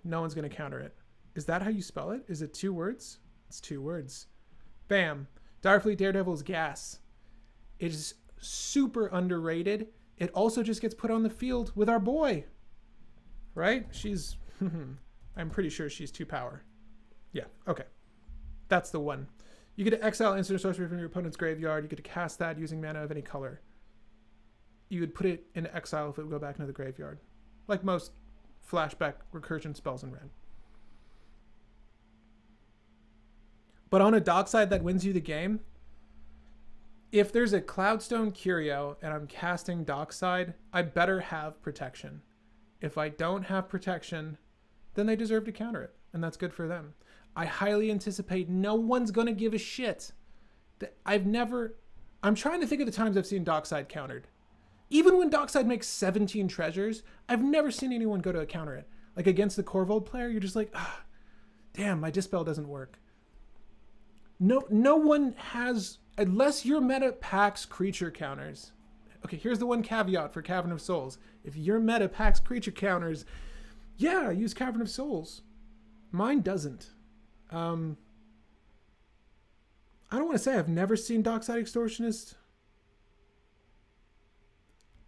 No one's going to counter it. Is that how you spell it? Is it 2 words? It's 2 words. Bam. Direfleet Daredevil's gas. It is super underrated. It also just gets put on the field with our boy. Right? She's... I'm pretty sure she's 2 power. Yeah, okay. That's the one. You get to exile instant or sorcery from your opponent's graveyard. You get to cast that using mana of any color. You would put it into exile if it would go back into the graveyard. Like most flashback recursion spells in Red. But on a dockside that wins you the game, if there's a Cloudstone Curio and I'm casting dockside, I better have protection. If I don't have protection, then they deserve to counter it. And that's good for them. I highly anticipate no one's going to give a shit. I'm trying to think of the times I've seen Dockside countered. Even when Dockside makes 17 treasures, I've never seen anyone go to counter it. Like against the Corvold player, you're just like, damn, my Dispel doesn't work. No one has, unless your meta packs creature counters. Okay, here's the one caveat for Cavern of Souls. If your meta packs creature counters, yeah, use Cavern of Souls. Mine doesn't. I don't want to say I've never seen Dockside Extortionist.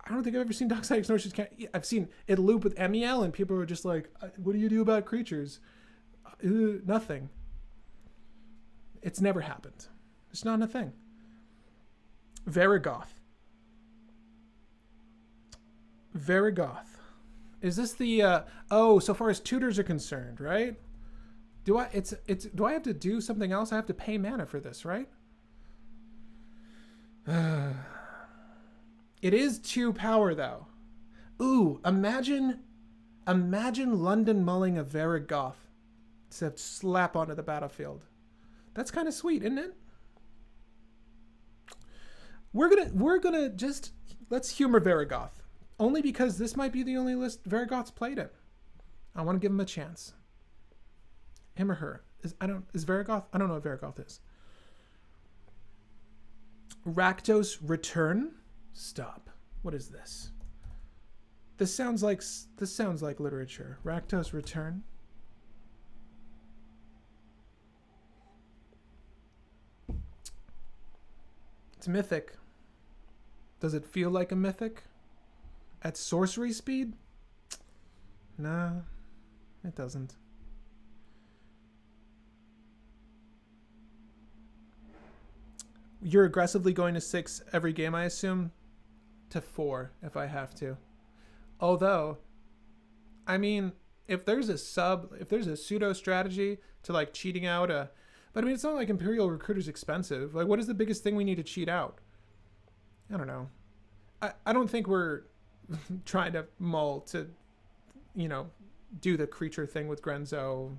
I don't think I've ever seen Dockside Extortionist. I've seen it loop with MEL, and people are just like, what do you do about creatures? Nothing. It's never happened. It's not a thing. Varigoth. Varigoth. Is this the oh, so far as tutors are concerned, right? Do I have to do something else? I have to pay mana for this, right? It is 2 power though. Ooh, imagine London mulling a Varigoth to slap onto the battlefield. That's kind of sweet, isn't it? We're gonna just let's humor Varigoth. Only because this might be the only list Varigoth's played in. I want to give him a chance. Him or her. Is Varigoth? I don't know what Varigoth is. Rakdos Return? Stop. What is this? This sounds like literature. Rakdos Return. It's mythic. Does it feel like a mythic? At sorcery speed? Nah, it doesn't. You're aggressively going to 6 every game, I assume? To 4 if I have to. Although, I mean, if there's a pseudo strategy to like cheating out but I mean, it's not like Imperial Recruiter's expensive. Like, what is the biggest thing we need to cheat out? I don't know. I don't think we're trying to mull to, do the creature thing with Grenzo.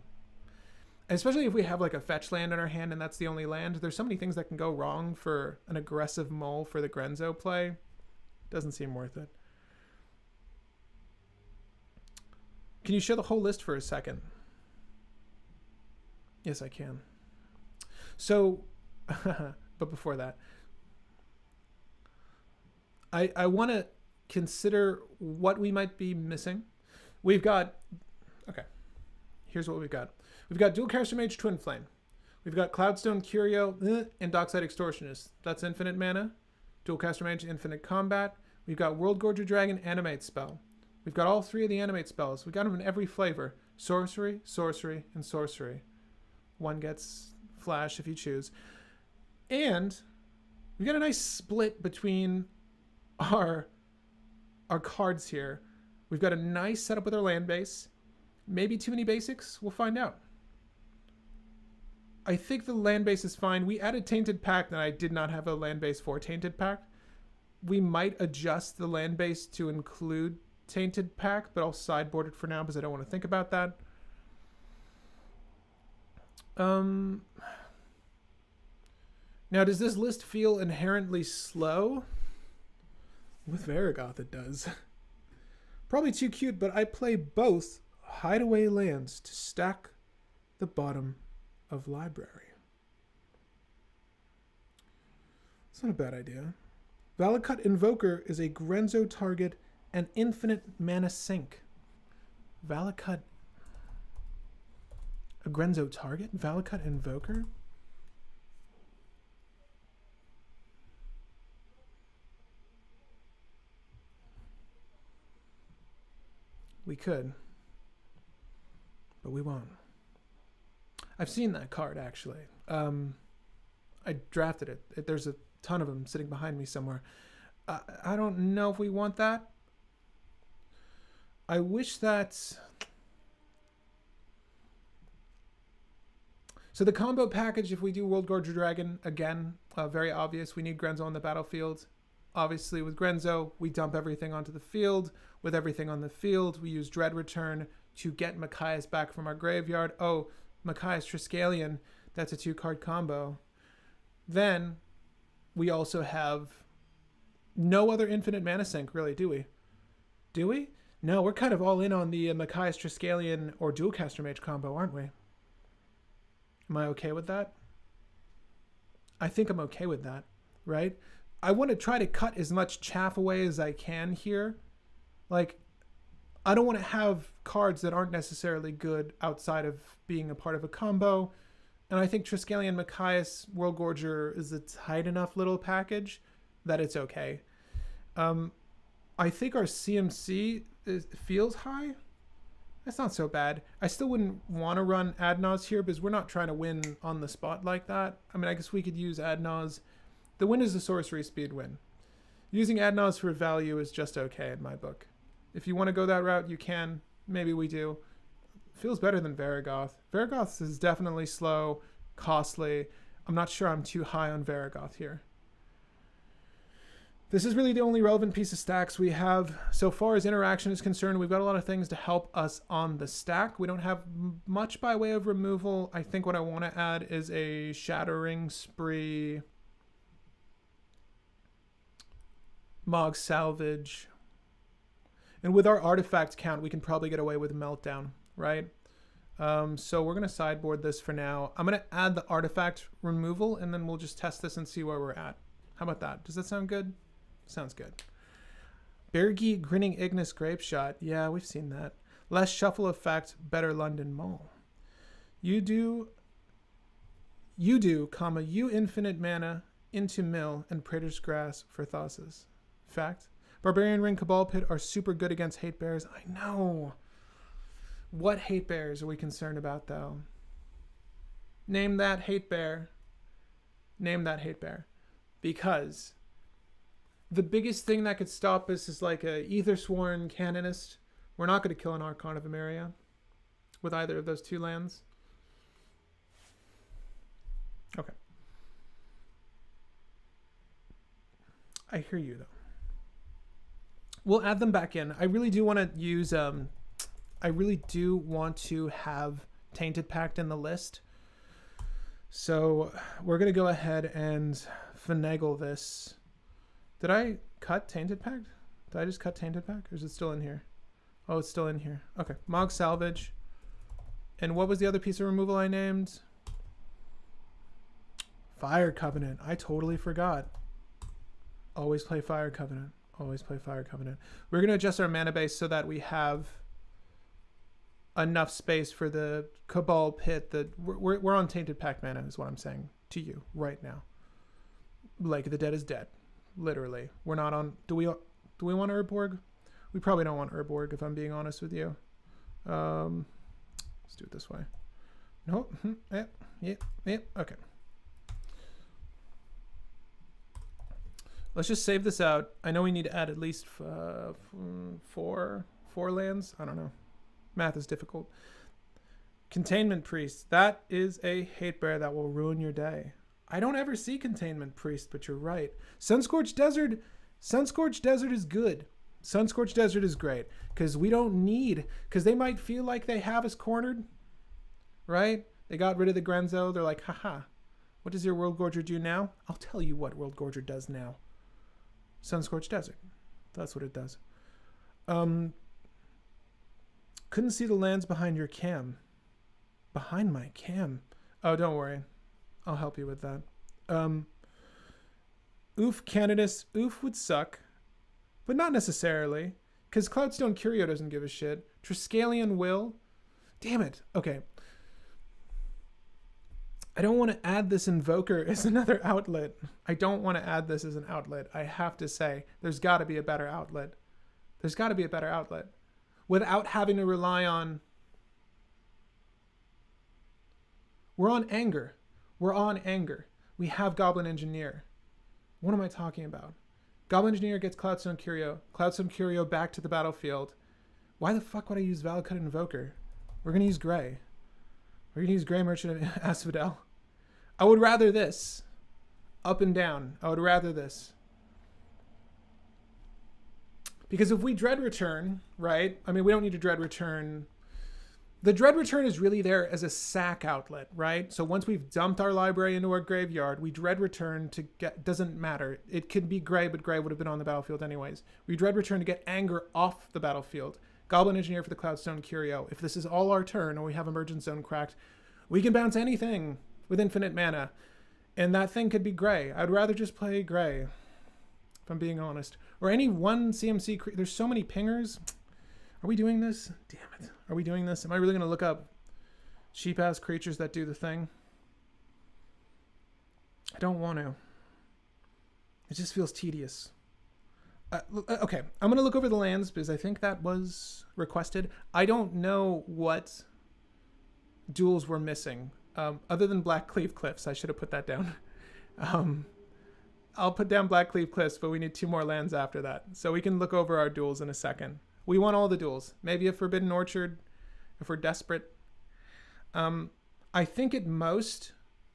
Especially if we have like a fetch land in our hand and that's the only land. There's so many things that can go wrong for an aggressive mull for the Grenzo play. Doesn't seem worth it. Can you show the whole list for a second? Yes, I can. So, but before that, I want to consider what we might be missing. We've got, okay, here's what we've got. We've got Dual Caster Mage Twin Flame. We've got Cloudstone Curio and Dockside Extortionist. That's infinite mana. Dual Caster Mage, infinite combat. We've got World Gorger Dragon Animate spell. We've got all 3 of the animate spells. We got them in every flavor. Sorcery, sorcery, and sorcery. One gets flash if you choose. And we got a nice split between our cards here. We've got a nice setup with our land base. Maybe too many basics? We'll find out. I think the land base is fine. We added Tainted Pact, and I did not have a land base for Tainted Pact. We might adjust the land base to include Tainted Pact, but I'll sideboard it for now because I don't want to think about that. Now, does this list feel inherently slow? With Varigoth, it does. Probably too cute, but I play both Hideaway lands to stack the bottom of library. It's not a bad idea. Valakut Invoker is a Grenzo target and infinite mana sink. Valakut, a Grenzo target? Valakut Invoker? We could, but we won't. I've seen that card, actually. I drafted it. There's a ton of them sitting behind me somewhere. I don't know if we want that. I wish that... So the combo package, if we do World Gorger Dragon, again, very obvious. We need Grenzo on the battlefield. Obviously, with Grenzo, we dump everything onto the field. With everything on the field, we use Dread Return to get Machias back from our graveyard. Oh, Machias Triskelion, that's a 2-card combo. Then we also have no other infinite mana sink, really, do we? Do we? No, we're kind of all in on the Machias Triskelion or Dual Caster Mage combo, aren't we? Am I okay with that? I think I'm okay with that, right? I want to try to cut as much chaff away as I can here. Like, I don't want to have cards that aren't necessarily good outside of being a part of a combo. And I think Triskelion Machias World Gorger is a tight enough little package that it's okay. I think our CMC feels high. That's not so bad. I still wouldn't want to run Adnaz here because we're not trying to win on the spot like that. I mean, I guess we could use Adnaz. The win is the sorcery speed win. Using Adnaz for value is just okay in my book. If you want to go that route, you can. Maybe we do. Feels better than Varigoth. Varigoth is definitely slow, costly. I'm not sure I'm too high on Varigoth here. This is really the only relevant piece of stacks we have. So far as interaction is concerned, we've got a lot of things to help us on the stack. We don't have much by way of removal. I think what I want to add is a Shattering Spree, Mogg Salvage. And with our artifact count, we can probably get away with Meltdown, right? So we're going to sideboard this for now. I'm going to add the artifact removal, and then we'll just test this and see where we're at. How about that? Does that sound good? Sounds good. Bergy Grinning Ignis Grape Shot. Yeah, we've seen that. Less shuffle effect, better London Mall. You do, comma, you infinite mana into mill and Praetor's Grass for Thassus. Fact. Barbarian Ring, Cabal Pit are super good against hate bears. I know. What hate bears are we concerned about, though? Name that hate bear. Name that hate bear. Because the biggest thing that could stop us is like a Aethersworn Canonist. We're not going to kill an Archon of Emeria with either of those two lands. Okay. I hear you, though. We'll add them back in. I really do want to use... I really do want to have Tainted Pact in the list. So we're going to go ahead and finagle this. Did I cut Tainted Pact? Did I just cut Tainted Pact? Or is it still in here? Oh, it's still in here. Okay. Mogg Salvage. And what was the other piece of removal I named? Fire Covenant. I totally forgot. Always play Fire Covenant. Always play Fire Covenant. We're going to adjust our mana base so that we have enough space for the Cabal Pit. We're on Tainted Pact mana is what I'm saying to you right now. Like, the dead is dead. Literally. We're not on... Do we want Urborg? We probably don't want Urborg, if I'm being honest with you. Let's do it this way. Nope. Yeah. Okay. Let's just save this out. I know we need to add at least four lands. I don't know. Math is difficult. Containment Priest. That is a hate bear that will ruin your day. I don't ever see Containment Priest, but you're right. Sunscorched Desert is good. Sunscorched Desert is great because we don't need, because they might feel like they have us cornered, right? They got rid of the Grenzo. They're like, haha, what does your World Gorger do now? I'll tell you what World Gorger does now. Sunscorched Desert. That's what it does. Couldn't see the lands behind your cam. Behind my cam? Oh, don't worry. I'll help you with that. Oof Candidates. Oof would suck. But not necessarily. Because Cloudstone Curio doesn't give a shit. Triskelion will. Damn it. Okay. I don't want to add this Invoker as another outlet. I don't want to add this as an outlet. I have to say, there's got to be a better outlet. There's got to be a better outlet. Without having to rely on... We're on Anger. We're on Anger. We have Goblin Engineer. What am I talking about? Goblin Engineer gets Cloudstone Curio. Cloudstone Curio back to the battlefield. Why the fuck would I use Valakut Invoker? We're going to use Gray. We're going to use Gray Merchant of Asphodel. I would rather this. Up and down. I would rather this. Because if we Dread Return, right? I mean, we don't need to Dread Return. The Dread Return is really there as a sack outlet, right? So once we've dumped our library into our graveyard, we Dread Return to get... Doesn't matter. It could be Gray, but Gray would have been on the battlefield anyways. We Dread Return to get Anger off the battlefield. Goblin Engineer for the Cloudstone Curio. If this is all our turn, or we have Emergent Zone cracked, we can bounce anything with infinite mana. And that thing could be Gray. I'd rather just play Gray, if I'm being honest. Or any one CMC... There's so many pingers. Are we doing this? Damn it. Are we doing this? Am I really going to look up cheap-ass creatures that do the thing? I don't want to. It just feels tedious. Okay, I'm going to look over the lands because I think that was requested. I don't know what duels we're missing. Other than Black Cleave Cliffs, I should have put that down. I'll put down Black Cleave Cliffs, but we need 2 more lands after that. So we can look over our duels in a second. We want all the duels. Maybe a Forbidden Orchard, if we're desperate. I think at most,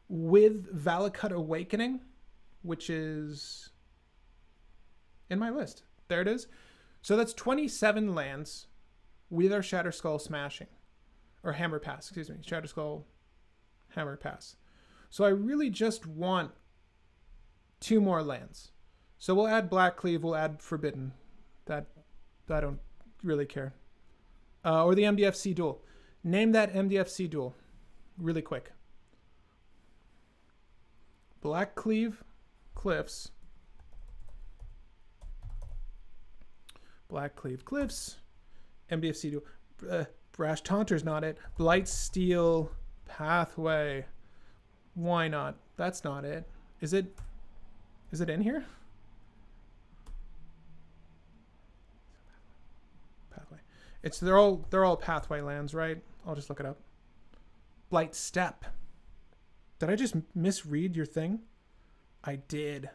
with Valakut Awakening, which is in my list. There it is. So that's 27 lands with our Shatterskull Smashing. Or Hammer Pass, excuse me. Shatterskull Hammer Pass. So I really just want 2 more lands. So we'll add Black Cleave, we'll add Forbidden. That I don't really care. Or the MDFC duel. Name that MDFC duel really quick. Black Cleave Cliffs. Black Cleave Cliffs. MDFC duel. Brash Taunter's not it. Blightsteel Pathway. Why not? That's not it. Is it in here? Pathway. They're all pathway lands, right? I'll just look it up. Blight Step. Did I just misread your thing? I did,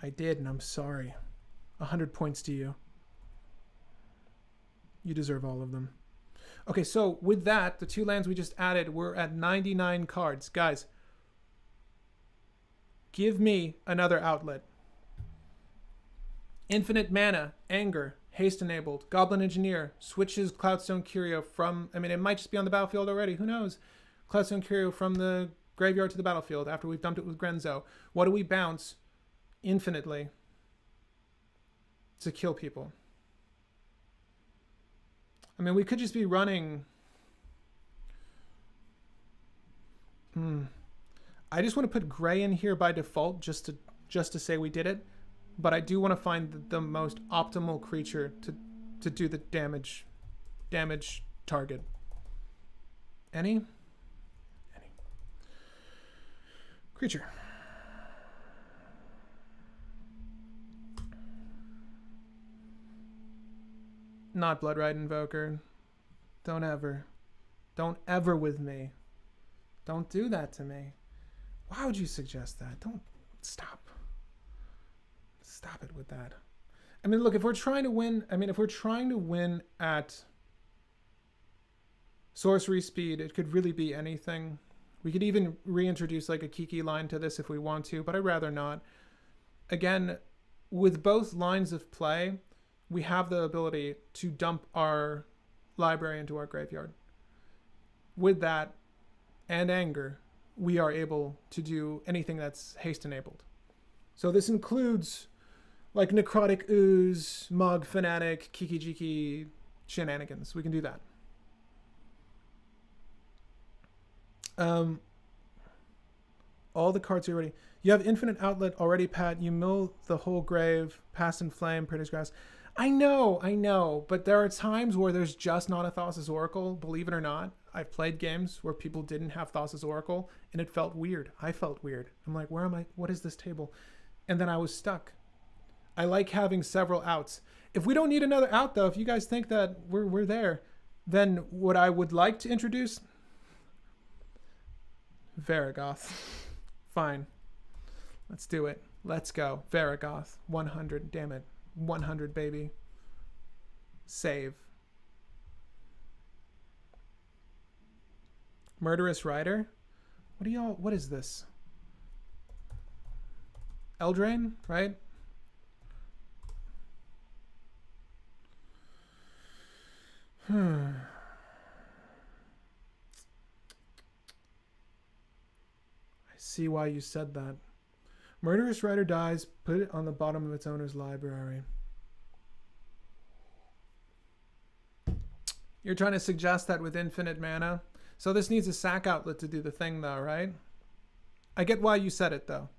and I'm sorry. 100 points to you. You deserve all of them. Okay, so with that, the 2 lands we just added, we're at 99 cards. Guys, give me another outlet. Infinite Mana, Anger, Haste Enabled, Goblin Engineer, switches Cloudstone Curio from, I mean, it might just be on the battlefield already, who knows? Cloudstone Curio from the graveyard to the battlefield after we've dumped it with Grenzo. What do we bounce infinitely to kill people? I mean, we could just be running... I just want to put gray in here by default just to say we did it. But I do want to find the most optimal creature to do the damage target. Any creature. Not Bloodrite Invoker. Don't ever with me. Don't do that to me. Why would you suggest that? Don't stop it with that. I mean, look, if we're trying to win at sorcery speed, it could really be anything. We could even reintroduce like a Kiki line to this if we want to, but I'd rather not. Again, with both lines of play, we have the ability to dump our library into our graveyard. With that and Anger, we are able to do anything that's haste enabled. So this includes like Necrotic Ooze, Mog Fanatic, Kiki Jiki shenanigans. We can do that. All the cards are already... You have Infinite Outlet already, Pat. You mill the whole grave, Pass and Flame, Praetor's Grass. I know, but there are times where there's just not a Thassa's Oracle, believe it or not. I've played games where people didn't have Thassa's Oracle, and it felt weird. I felt weird. I'm like, where am I? What is this table? And then I was stuck. I like having several outs. If we don't need another out, though, if you guys think that we're there, then what I would like to introduce... Varagoth. Fine. Let's do it. Let's go. Varagoth. 100. Damn it. 100, baby. Save. Murderous Rider? What is this? Eldraine, right? I see why you said that. Murderous Rider dies, put it on the bottom of its owner's library. You're trying to suggest that with infinite mana? So this needs a sack outlet to do the thing though, right? I get why you said it though.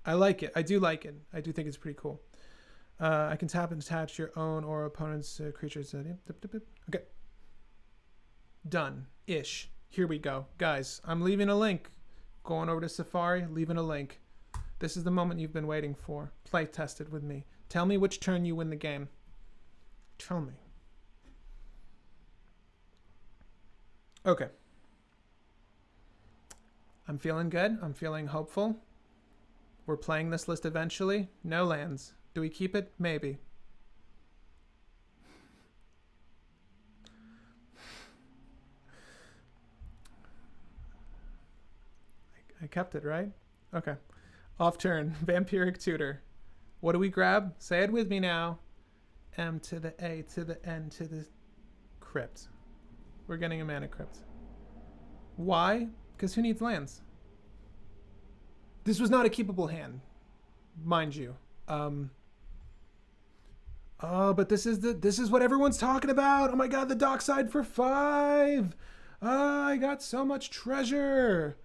I like it. I do like it. I do think it's pretty cool. I can tap and attach your own or opponent's creatures. Okay. Done-ish. Here we go. Guys, I'm leaving a link. Going over to Safari, leaving a link. This is the moment you've been waiting for. Play tested with me. Tell me which turn you win the game. Tell me. Okay. I'm feeling good. I'm feeling hopeful. We're playing this list eventually. No lands. Do we keep it? Maybe. I kept it, right? Okay. Off turn. Vampiric Tutor. What do we grab? Say it with me now. M to the A to the N to the Crypt. We're getting a Mana Crypt. Why? Because who needs lands? This was not a keepable hand, mind you. Oh, but this is what everyone's talking about. Oh my god, the Dockside for 5. I got so much treasure.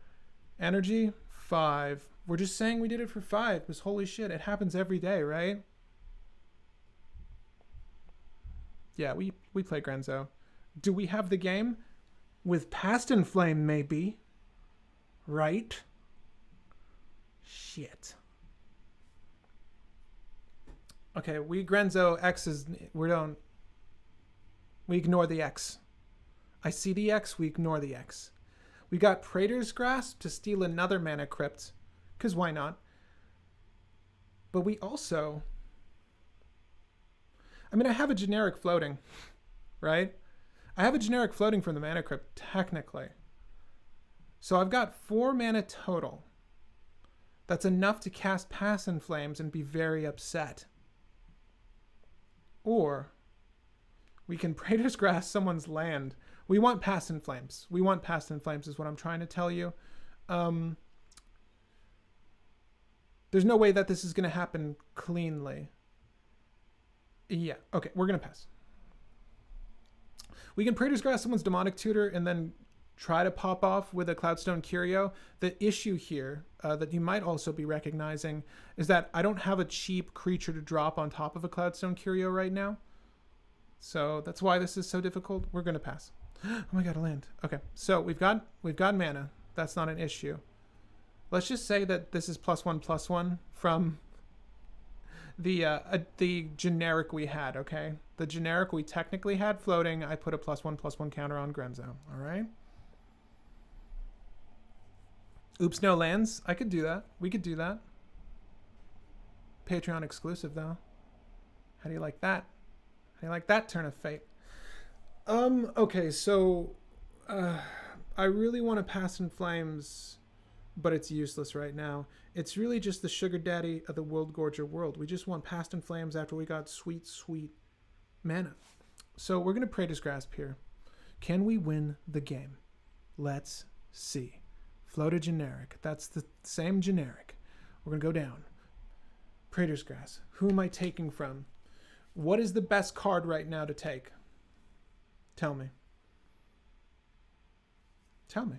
Energy 5. We're just saying we did it for 5 because holy shit, it happens every day, right? Yeah, we play Grenzo. Do we have the game? With Past in Flame, maybe. Right? Shit. Okay, we Grenzo X is we ignore the X. I see the X, we ignore the X. We got Praetor's Grasp to steal another Mana Crypt, because why not? But we also, I mean, I have a generic floating, right? I have a generic floating from the Mana Crypt, technically. So I've got 4 mana total. That's enough to cast Pass in Flames and be very upset. Or we can Praetor's Grasp someone's land. We want Pass in Flames. We want Pass in Flames is what I'm trying to tell you. There's no way that this is going to happen cleanly. Yeah, okay, we're going to pass. We can Praetor's Grasp someone's Demonic Tutor and then try to pop off with a Cloudstone Curio. The issue here that you might also be recognizing is that I don't have a cheap creature to drop on top of a Cloudstone Curio right now. So that's why this is so difficult. We're going to pass. Oh my god, a land. Okay, so we've got mana. That's not an issue. Let's just say that this is +1/+1 from the generic we had, okay? The generic we technically had floating, I put a +1/+1 counter on Grenzo, all right? Oops, no lands. I could do that. We could do that. Patreon exclusive, though. How do you like that? How do you like that turn of fate? Okay, so I really want to Pass in Flames, but it's useless right now. It's really just the sugar daddy of the World Gorger world. We just want Pass in Flames after we got sweet, sweet mana. So we're going to Praetor's Grasp here. Can we win the game? Let's see. Float a generic. That's the same generic. We're going to go down. Praetor's Grasp. Who am I taking from? What is the best card right now to take? Tell me. Tell me.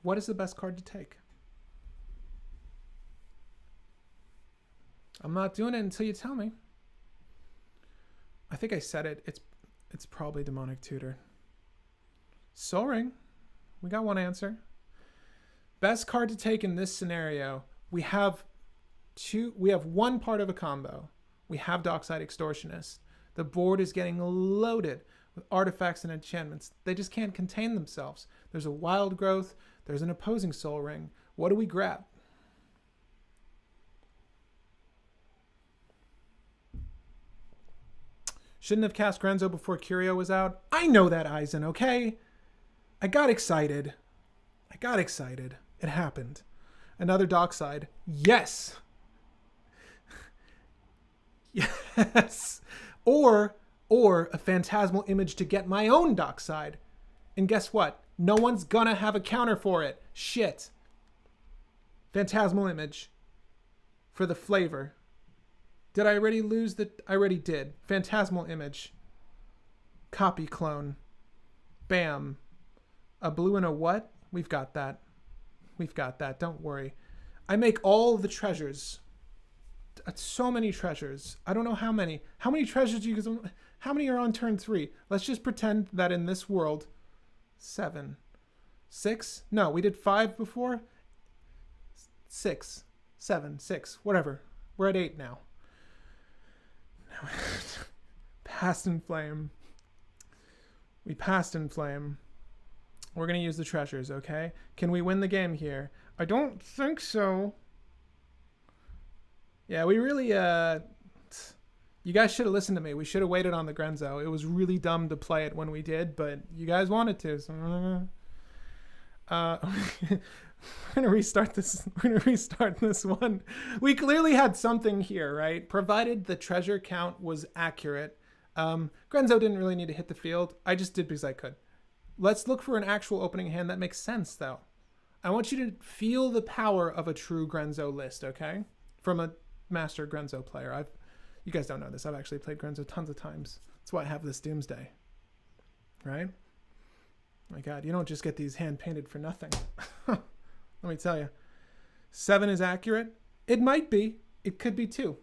What is the best card to take? I'm not doing it until you tell me. I think I said it. It's probably Demonic Tutor. Soul Ring. We got one answer. Best card to take in this scenario. We have one part of a combo. We have Dockside Extortionist. The board is getting loaded with artifacts and enchantments. They just can't contain themselves. There's a Wild Growth. There's an opposing Soul Ring. What do we grab? Shouldn't have cast Grenzo before Curio was out. I know that, Eisen, okay? I got excited. It happened. Another Dockside. Yes! Yes! Or a Phantasmal Image to get my own Dockside. And guess what? No one's gonna have a counter for it. Shit. Phantasmal Image. For the flavor. Did I already lose the... I already did. Phantasmal Image. Copy clone. Bam. A blue and a what? We've got that. We've got that. Don't worry. I make all the treasures. So many treasures. I don't know how many. How many treasures do you... How many are on turn 3? Let's just pretend that in this world... 7. 6? No, we did 5 before. 6, 7, 6, whatever. We're at 8 now. Passed in flame. We passed in flame. We're going to use the treasures, okay? Can we win the game here? I don't think so. Yeah, we really, you guys should have listened to me. We should have waited on the Grenzo. It was really dumb to play it when we did, but you guys wanted to, so we're gonna restart this. We're gonna restart this one. We clearly had something here, right? Provided the treasure count was accurate. Grenzo didn't really need to hit the field. I just did because I could. Let's look for an actual opening hand that makes sense, though. I want you to feel the power of a true Grenzo list, okay? From a master Grenzo player. You guys don't know this. I've actually played Grenzo tons of times. That's why I have this Doomsday, right? My God, you don't just get these hand painted for nothing. Let me tell you. 7 is accurate. It might be. It could be 2.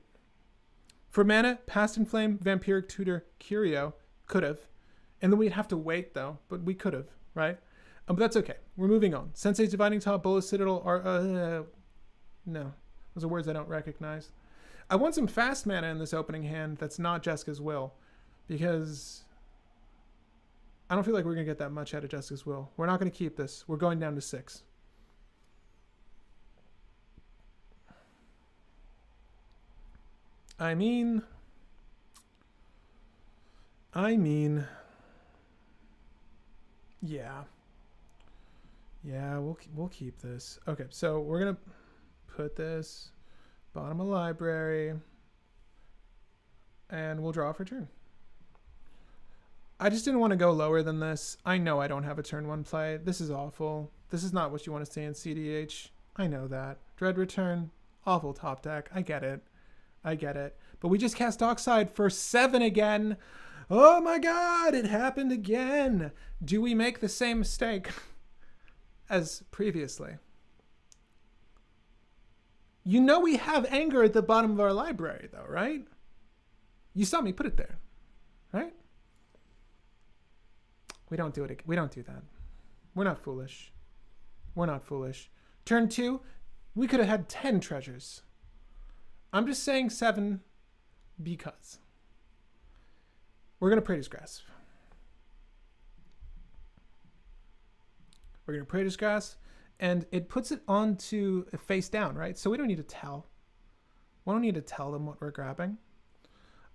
For mana, Past in Flame, Vampiric Tutor, Curio. Could have. And then we'd have to wait, though. But we could have, right? But that's okay. We're moving on. Sensei's Dividing Top, Bolas Citadel are... no. Those are words I don't recognize. I want some fast mana in this opening hand that's not Jessica's Will. Because... I don't feel like we're going to get that much out of Jessica's Will. We're not going to keep this. We're going down to 6. I mean... Yeah. Yeah, we'll keep this. Okay, so we're going to put this bottom of library. And we'll draw for turn. I just didn't want to go lower than this. I know I don't have a turn 1 play. This is awful. This is not what you want to see in cEDH. I know that. Dread Return. Awful top deck. I get it. I get it. But we just cast Dockside for 7 again. Oh my God, it happened again. Do we make the same mistake as previously? You know we have Anger at the bottom of our library though, right? You saw me put it there, right? We don't do it. We don't do that. We're not foolish. We're not foolish. Turn 2, we could have had 10 treasures. I'm just saying 7 because. We're going to Praetor's Grasp. We're going to Praetor's Grasp, and it puts it onto face down, right? So we don't need to tell. We don't need to tell them what we're grabbing.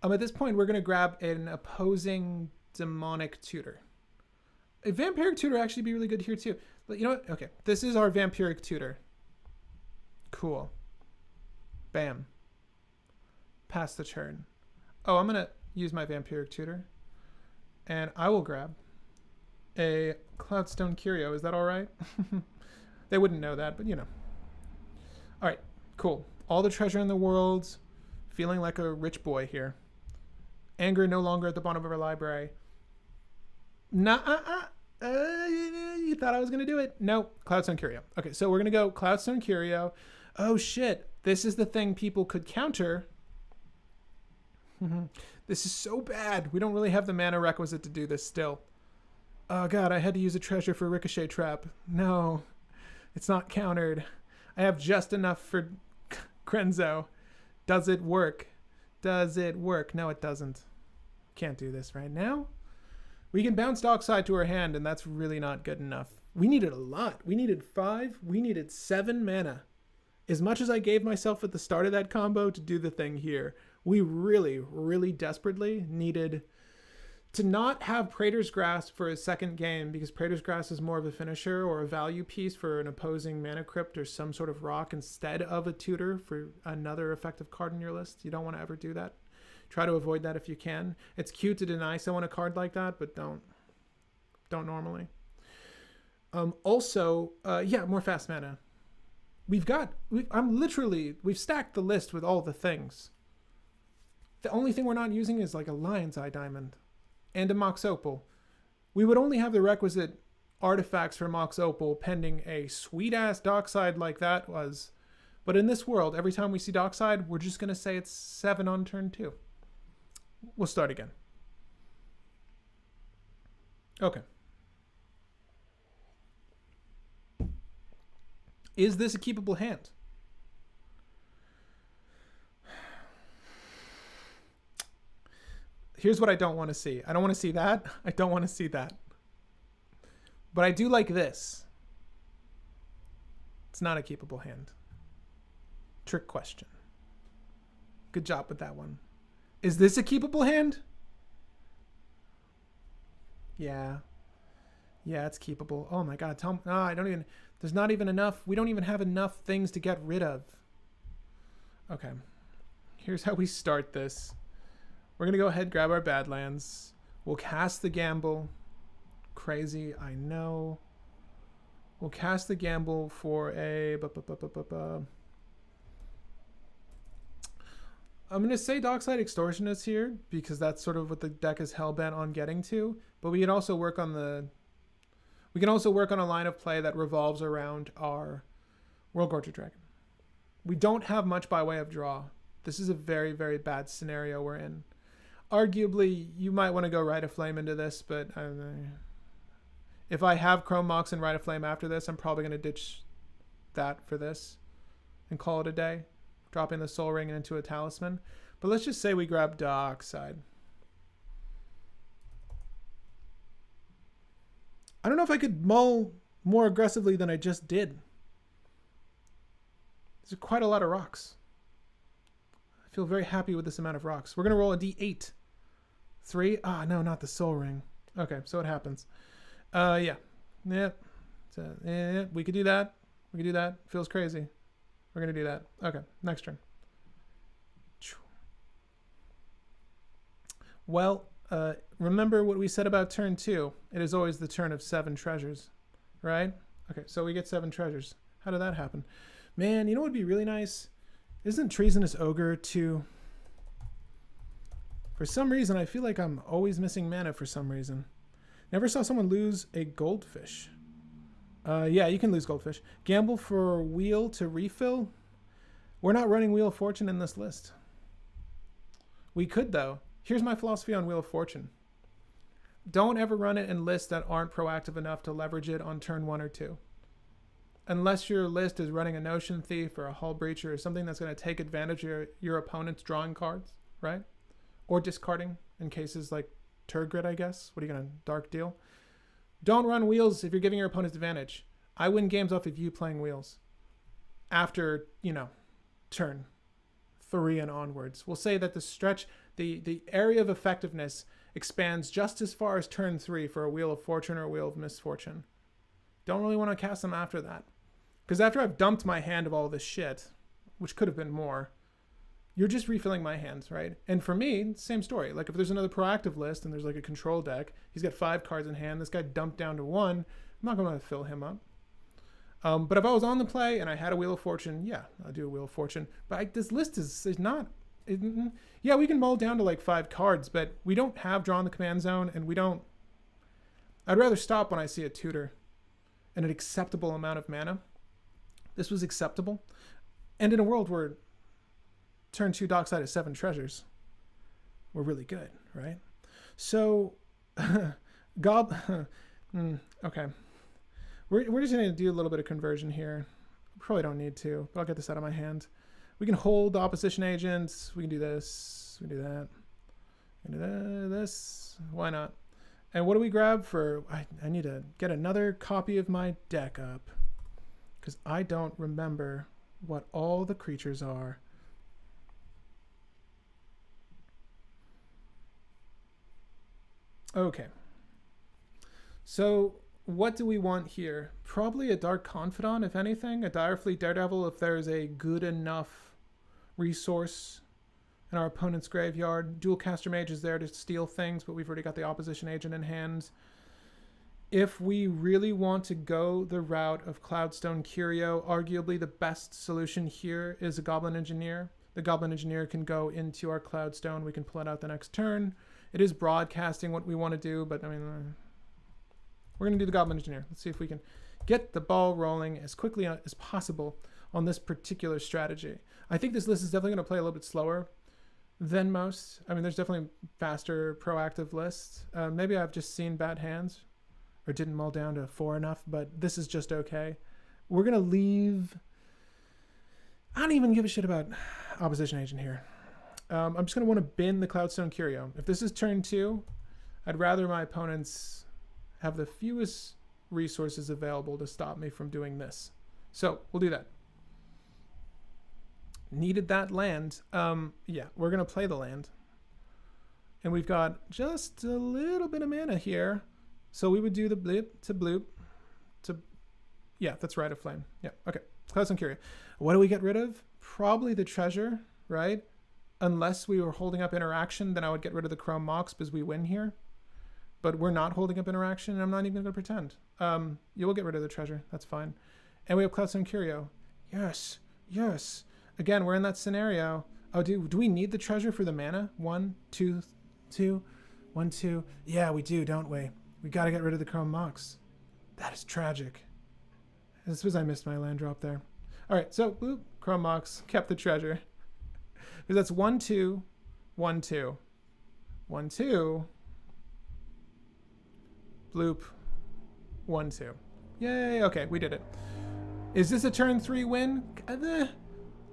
At this point, we're going to grab an opposing demonic tutor. A Vampiric Tutor actually be really good here too. But you know what? Okay, this is our Vampiric Tutor. Cool. Bam. Pass the turn. Oh, I'm going to use my Vampiric Tutor. And I will grab a Cloudstone Curio. Is that all right? They wouldn't know that, but you know. All right, cool. All the treasure in the world. Feeling like a rich boy here. Anger no longer at the bottom of our library. You thought I was going to do it? No, Cloudstone Curio. Okay, so we're going to go Cloudstone Curio. Oh, shit. This is the thing people could counter. This is so bad. We don't really have the mana requisite to do this still. Oh, God, I had to use a treasure for Ricochet Trap. No, it's not countered. I have just enough for Grenzo. Does it work? Does it work? No, it doesn't. Can't do this right now. We can bounce Dockside to our hand, and that's really not good enough. We needed a lot. We needed 5. We needed 7 mana. As much as I gave myself at the start of that combo to do the thing here, we really, really desperately needed to not have Praetor's Grasp for a second game, because Praetor's Grasp is more of a finisher or a value piece for an opposing Mana Crypt or some sort of rock instead of a tutor for another effective card in your list. You don't want to ever do that. Try to avoid that if you can. It's cute to deny someone a card like that, but don't normally. Yeah, more fast mana. We've stacked the list with all the things. The only thing we're not using is like a Lion's Eye Diamond and a Mox Opal. We would only have the requisite artifacts for Mox Opal pending a sweet-ass Dockside like that was. But in this world, every time we see Dockside, we're just going to say it's 7 on turn 2. We'll start again. Okay. Is this a keepable hand? Here's what I don't want to see. I don't want to see that. I don't want to see that. But I do like this. It's not a keepable hand. Trick question. Good job with that one. Is this a keepable hand? Yeah. Yeah, it's keepable. Oh my god, tell me. Oh, I don't even. There's not even enough. We don't even have enough things to get rid of. Okay. Here's how we start this. We're going to go ahead and grab our Badlands. We'll cast the Gamble. Crazy, I know. We'll cast the Gamble for a... I'm going to say Dockside Extortionist here because that's sort of what the deck is hellbent on getting to. But we can also work on the... We can also work on a line of play that revolves around our Worldgorger Dragon. We don't have much by way of draw. This is a very, very bad scenario we're in. Arguably, you might want to go Rite of Flame into this, but if I have Chrome Mox and Rite of Flame after this, I'm probably going to ditch that for this and call it a day, dropping the Soul Ring into a Talisman. But let's just say we grab Dockside. I don't know if I could mull more aggressively than I just did. There's quite a lot of rocks. I feel very happy with this amount of rocks. We're going to roll a D8. 3? Ah, no, not the Soul Ring. Okay, so it happens. Yeah. Yep. So, yeah, we could do that. We could do that. Feels crazy. We're going to do that. Okay, next turn. Well, remember what we said about turn 2. It is always the turn of 7 treasures, right? Okay, so we get 7 treasures. How did that happen? Man, you know what would be really nice? Isn't Treasonous Ogre 2... For some reason, I feel like I'm always missing mana for some reason. Never saw someone lose a goldfish. Yeah, you can lose goldfish. Gamble for wheel to refill. We're not running Wheel of Fortune in this list. We could, though. Here's my philosophy on Wheel of Fortune. Don't ever run it in lists that aren't proactive enough to leverage it on turn 1 or 2. Unless your list is running a Notion Thief or a Hull Breacher or something that's going to take advantage of your opponent's drawing cards, right? Or discarding in cases like Turgid, I guess. What are you going to Dark Deal? Don't run wheels if you're giving your opponents advantage. I win games off of you playing wheels. After, turn 3 and onwards. We'll say that the stretch, the area of effectiveness expands just as far as turn 3 for a Wheel of Fortune or a Wheel of Misfortune. Don't really want to cast them after that. Because after I've dumped my hand of all this shit, which could have been more, you're just refilling my hands, right? And for me, same story. Like if there's another proactive list and there's like a control deck, he's got 5 cards in hand, this guy dumped down to 1, I'm not going to fill him up. But if I was on the play and I had a Wheel of Fortune, yeah, I'll do a Wheel of Fortune. But this list is not... yeah, we can mull down to like 5 cards, but we don't have Draw in the Command Zone, and we don't... I'd rather stop when I see a tutor and an acceptable amount of mana. This was acceptable. And in a world where turn 2 Dockside is 7 treasures, we're really good, right? So, okay. We're just going to do a little bit of conversion here. Probably don't need to, but I'll get this out of my hand. We can hold opposition agents. We can do this. We can do that. We can do this. Why not? And what do we grab for... I need to get another copy of my deck up because I don't remember what all the creatures are. Okay. So what do we want here? Probably a Dark Confidant, if anything. A Direfleet Daredevil if there's a good enough resource in our opponent's graveyard. Dualcaster Mage is there to steal things, but we've already got the opposition agent in hand. If we really want to go the route of Cloudstone Curio, arguably the best solution here is a Goblin Engineer. The Goblin Engineer can go into our Cloudstone. We can pull it out the next turn. It is broadcasting what we want to do, but I mean, we're going to do the Goblin Engineer. Let's see if we can get the ball rolling as quickly as possible on this particular strategy. I think this list is definitely going to play a little bit slower than most. I mean, there's definitely faster, proactive lists. Maybe I've just seen bad hands or didn't mull down to 4 enough, but this is just okay. We're going to leave... I don't even give a shit about opposition agent here. I'm just going to want to bin the Cloudstone Curio. If this is turn 2, I'd rather my opponents have the fewest resources available to stop me from doing this. So we'll do that. Needed that land. Yeah, we're going to play the land. And we've got just a little bit of mana here. So we would do the blip to bloop to, yeah, that's right, a flame. Yeah, okay. Cloudstone Curio. What do we get rid of? Probably the treasure, right? Unless we were holding up interaction, then I would get rid of the Chrome Mox because we win here. But we're not holding up interaction, and I'm not even going to pretend. You will get rid of the treasure. That's fine. And we have Cloudstone Curio. Yes, yes. Again, we're in that scenario. Oh, do we need the treasure for the mana? 1, 2, 2, 1, 2. Yeah, we do, don't we? We got to get rid of the Chrome Mox. That is tragic. I suppose I missed my land drop there. All right, so boop, Chrome Mox kept the treasure. Because that's 1, 2, 1, 2. 1, 2. Bloop. 1, 2. Yay, okay, we did it. Is this a turn 3 win?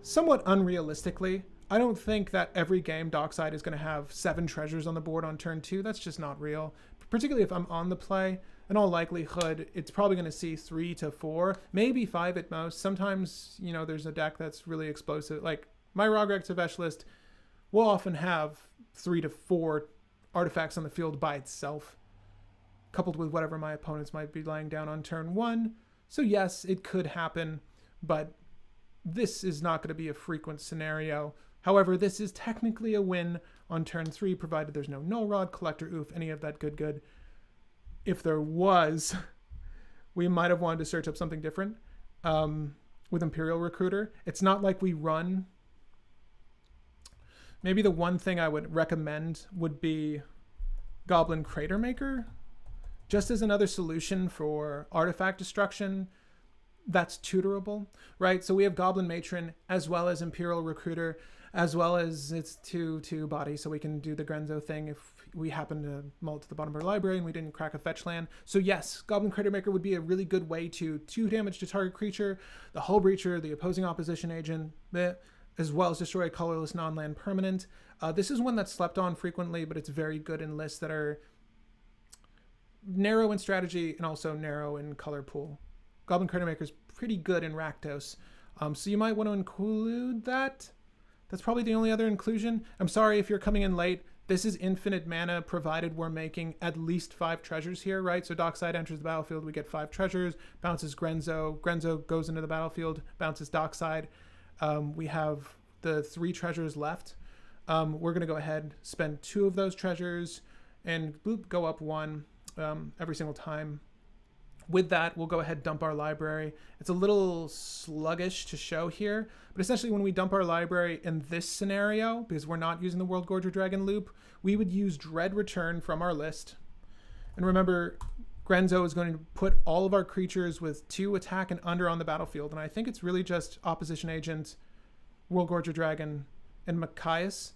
Somewhat unrealistically. I don't think that every game Dockside is going to have 7 treasures on the board on turn 2. That's just not real. Particularly if I'm on the play. In all likelihood, it's probably going to see 3 to 4, maybe 5 at most. Sometimes, you know, there's a deck that's really explosive. Like my Rogrek Tavesh list will often have 3 to 4 artifacts on the field by itself, coupled with whatever my opponents might be laying down on turn 1. So yes, it could happen, but this is not going to be a frequent scenario. However, this is technically a win on turn 3, provided there's no Null Rod, Collector Oof, any of that good. If there was, we might have wanted to search up something different with Imperial Recruiter. It's not like we run. Maybe the one thing I would recommend would be Goblin Crater Maker, just as another solution for artifact destruction that's tutorable, right? So we have Goblin Matron as well as Imperial Recruiter, as well as its 2/2 body, so we can do the Grenzo thing if we happen to mull to the bottom of our library and we didn't crack a fetch land. So yes, Goblin Crater Maker would be a really good way to 2 damage to target creature, the Hull Breacher, the opposing opposition agent, as well as destroy a colorless non-land permanent. This is one that's slept on frequently, but it's very good in lists that are narrow in strategy and also narrow in color pool. Goblin Crater Maker is pretty good in Rakdos, so you might want to include that. That's probably the only other inclusion. I'm sorry if you're coming in late. This is infinite mana, provided we're making at least 5 treasures here, right? So Dockside enters the battlefield, we get 5 treasures, bounces Grenzo. Grenzo goes into the battlefield, bounces Dockside. We have the 3 treasures left. We're going to go ahead, spend 2 of those treasures, and boop, go up 1 every single time. With that, we'll go ahead and dump our library. It's a little sluggish to show here, but essentially when we dump our library in this scenario, because we're not using the World Gorger Dragon loop, we would use Dread Return from our list. And remember, Grenzo is going to put all of our creatures with 2 attack and under on the battlefield, and I think it's really just Opposition Agent, World Gorger Dragon, and Machias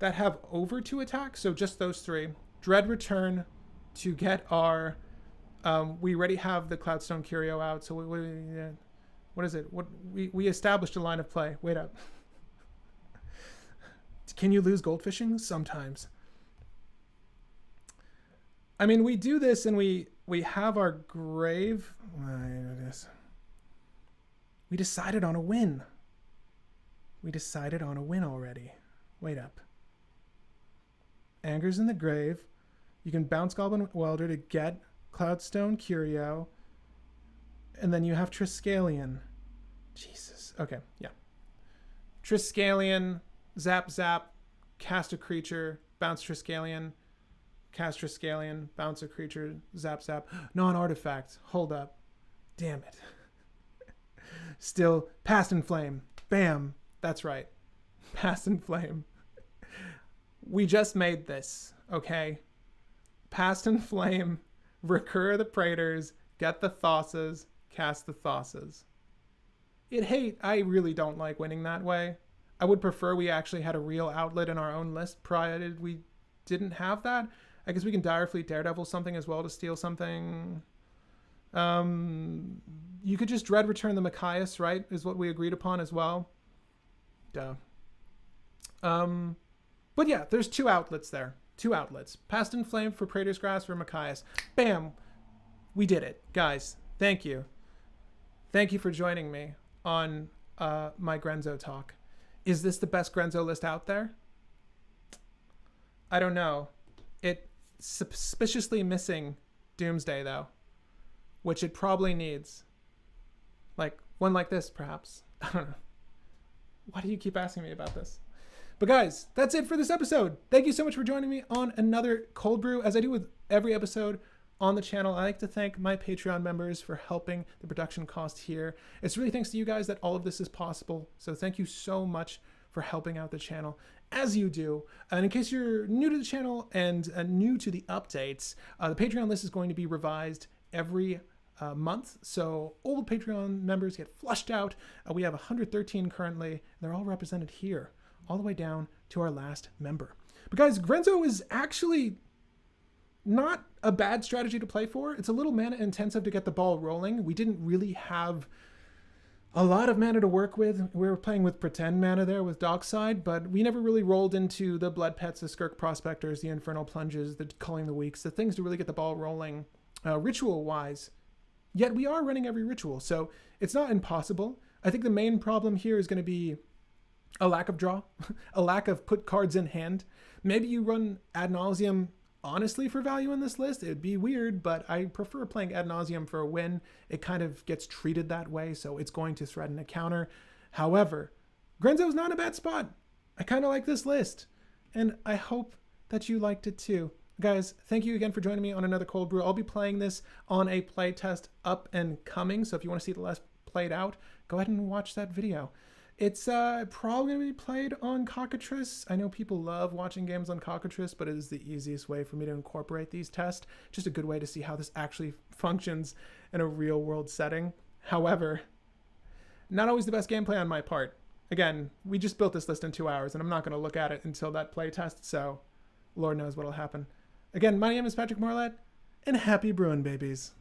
that have over 2 attack, so just those 3. Dread Return to get our... we already have the Cloudstone Curio out, so what is it? We established a line of play. Wait up. Can you lose goldfishing? Sometimes. I mean, we do this and we have our grave. We decided on a win. We decided on a win already. Wait up. Anger's in the grave. You can bounce Goblin Welder to get Cloudstone Curio, and then you have Triskelion. Jesus. Okay, yeah. Triskelion, zap, cast a creature, bounce Triskelion, cast Triskelion, bounce a creature, zap. Non-artifact. Hold up. Damn it. Still, Past in Flame. Bam. That's right. Past in Flame. We just made this, okay? Past in Flame. Recur the Praetors, get the Thasses, cast the Thasses. I really don't like winning that way. I would prefer we actually had a real outlet in our own list, provided we didn't have that. I guess we can Direfleet Daredevil something as well to steal something. You could just Dread Return the Machias, right? Is what we agreed upon as well. Duh. But yeah, there's 2 outlets there. 2 outlets. Past in Flame for Praetor's Grasp for Machias. Bam! We did it. Guys, thank you. Thank you for joining me on my Grenzo talk. Is this the best Grenzo list out there? I don't know. It's suspiciously missing Doomsday, though, which it probably needs. Like, one like this, perhaps. I don't know. Why do you keep asking me about this? But guys, that's it for this episode. Thank you so much for joining me on another Cold Brew. As I do with every episode on the channel, I like to thank my Patreon members for helping the production cost here. It's really thanks to you guys that all of this is possible. So thank you so much for helping out the channel as you do. And in case you're new to the channel and new to the updates, the Patreon list is going to be revised every month. So old Patreon members get flushed out. We have 113 currently. And they're all represented here, all the way down to our last member. But guys, Grenzo is actually not a bad strategy to play for. It's a little mana intensive to get the ball rolling. We didn't really have a lot of mana to work with. We were playing with pretend mana there with Dockside, but we never really rolled into the Blood Pets, the Skirk Prospectors, the Infernal Plunges, the Culling the Weeks, the things to really get the ball rolling ritual-wise. Yet we are running every ritual, so it's not impossible. I think the main problem here is going to be a lack of draw, a lack of put cards in hand. Maybe you run Ad Nauseam honestly for value in this list. It'd be weird, but I prefer playing Ad Nauseam for a win. It kind of gets treated that way, so it's going to threaten a counter. However, Grenzo's not a bad spot. I kind of like this list, and I hope that you liked it too. Guys, thank you again for joining me on another Cold Brew. I'll be playing this on a playtest up and coming, so if you want to see the last played out, go ahead and watch that video. It's probably going to be played on Cockatrice. I know people love watching games on Cockatrice, but it is the easiest way for me to incorporate these tests. Just a good way to see how this actually functions in a real-world setting. However, not always the best gameplay on my part. Again, we just built this list in 2 hours, and I'm not going to look at it until that playtest, so Lord knows what'll happen. Again, my name is Patrick Marlett, and happy brewing, babies.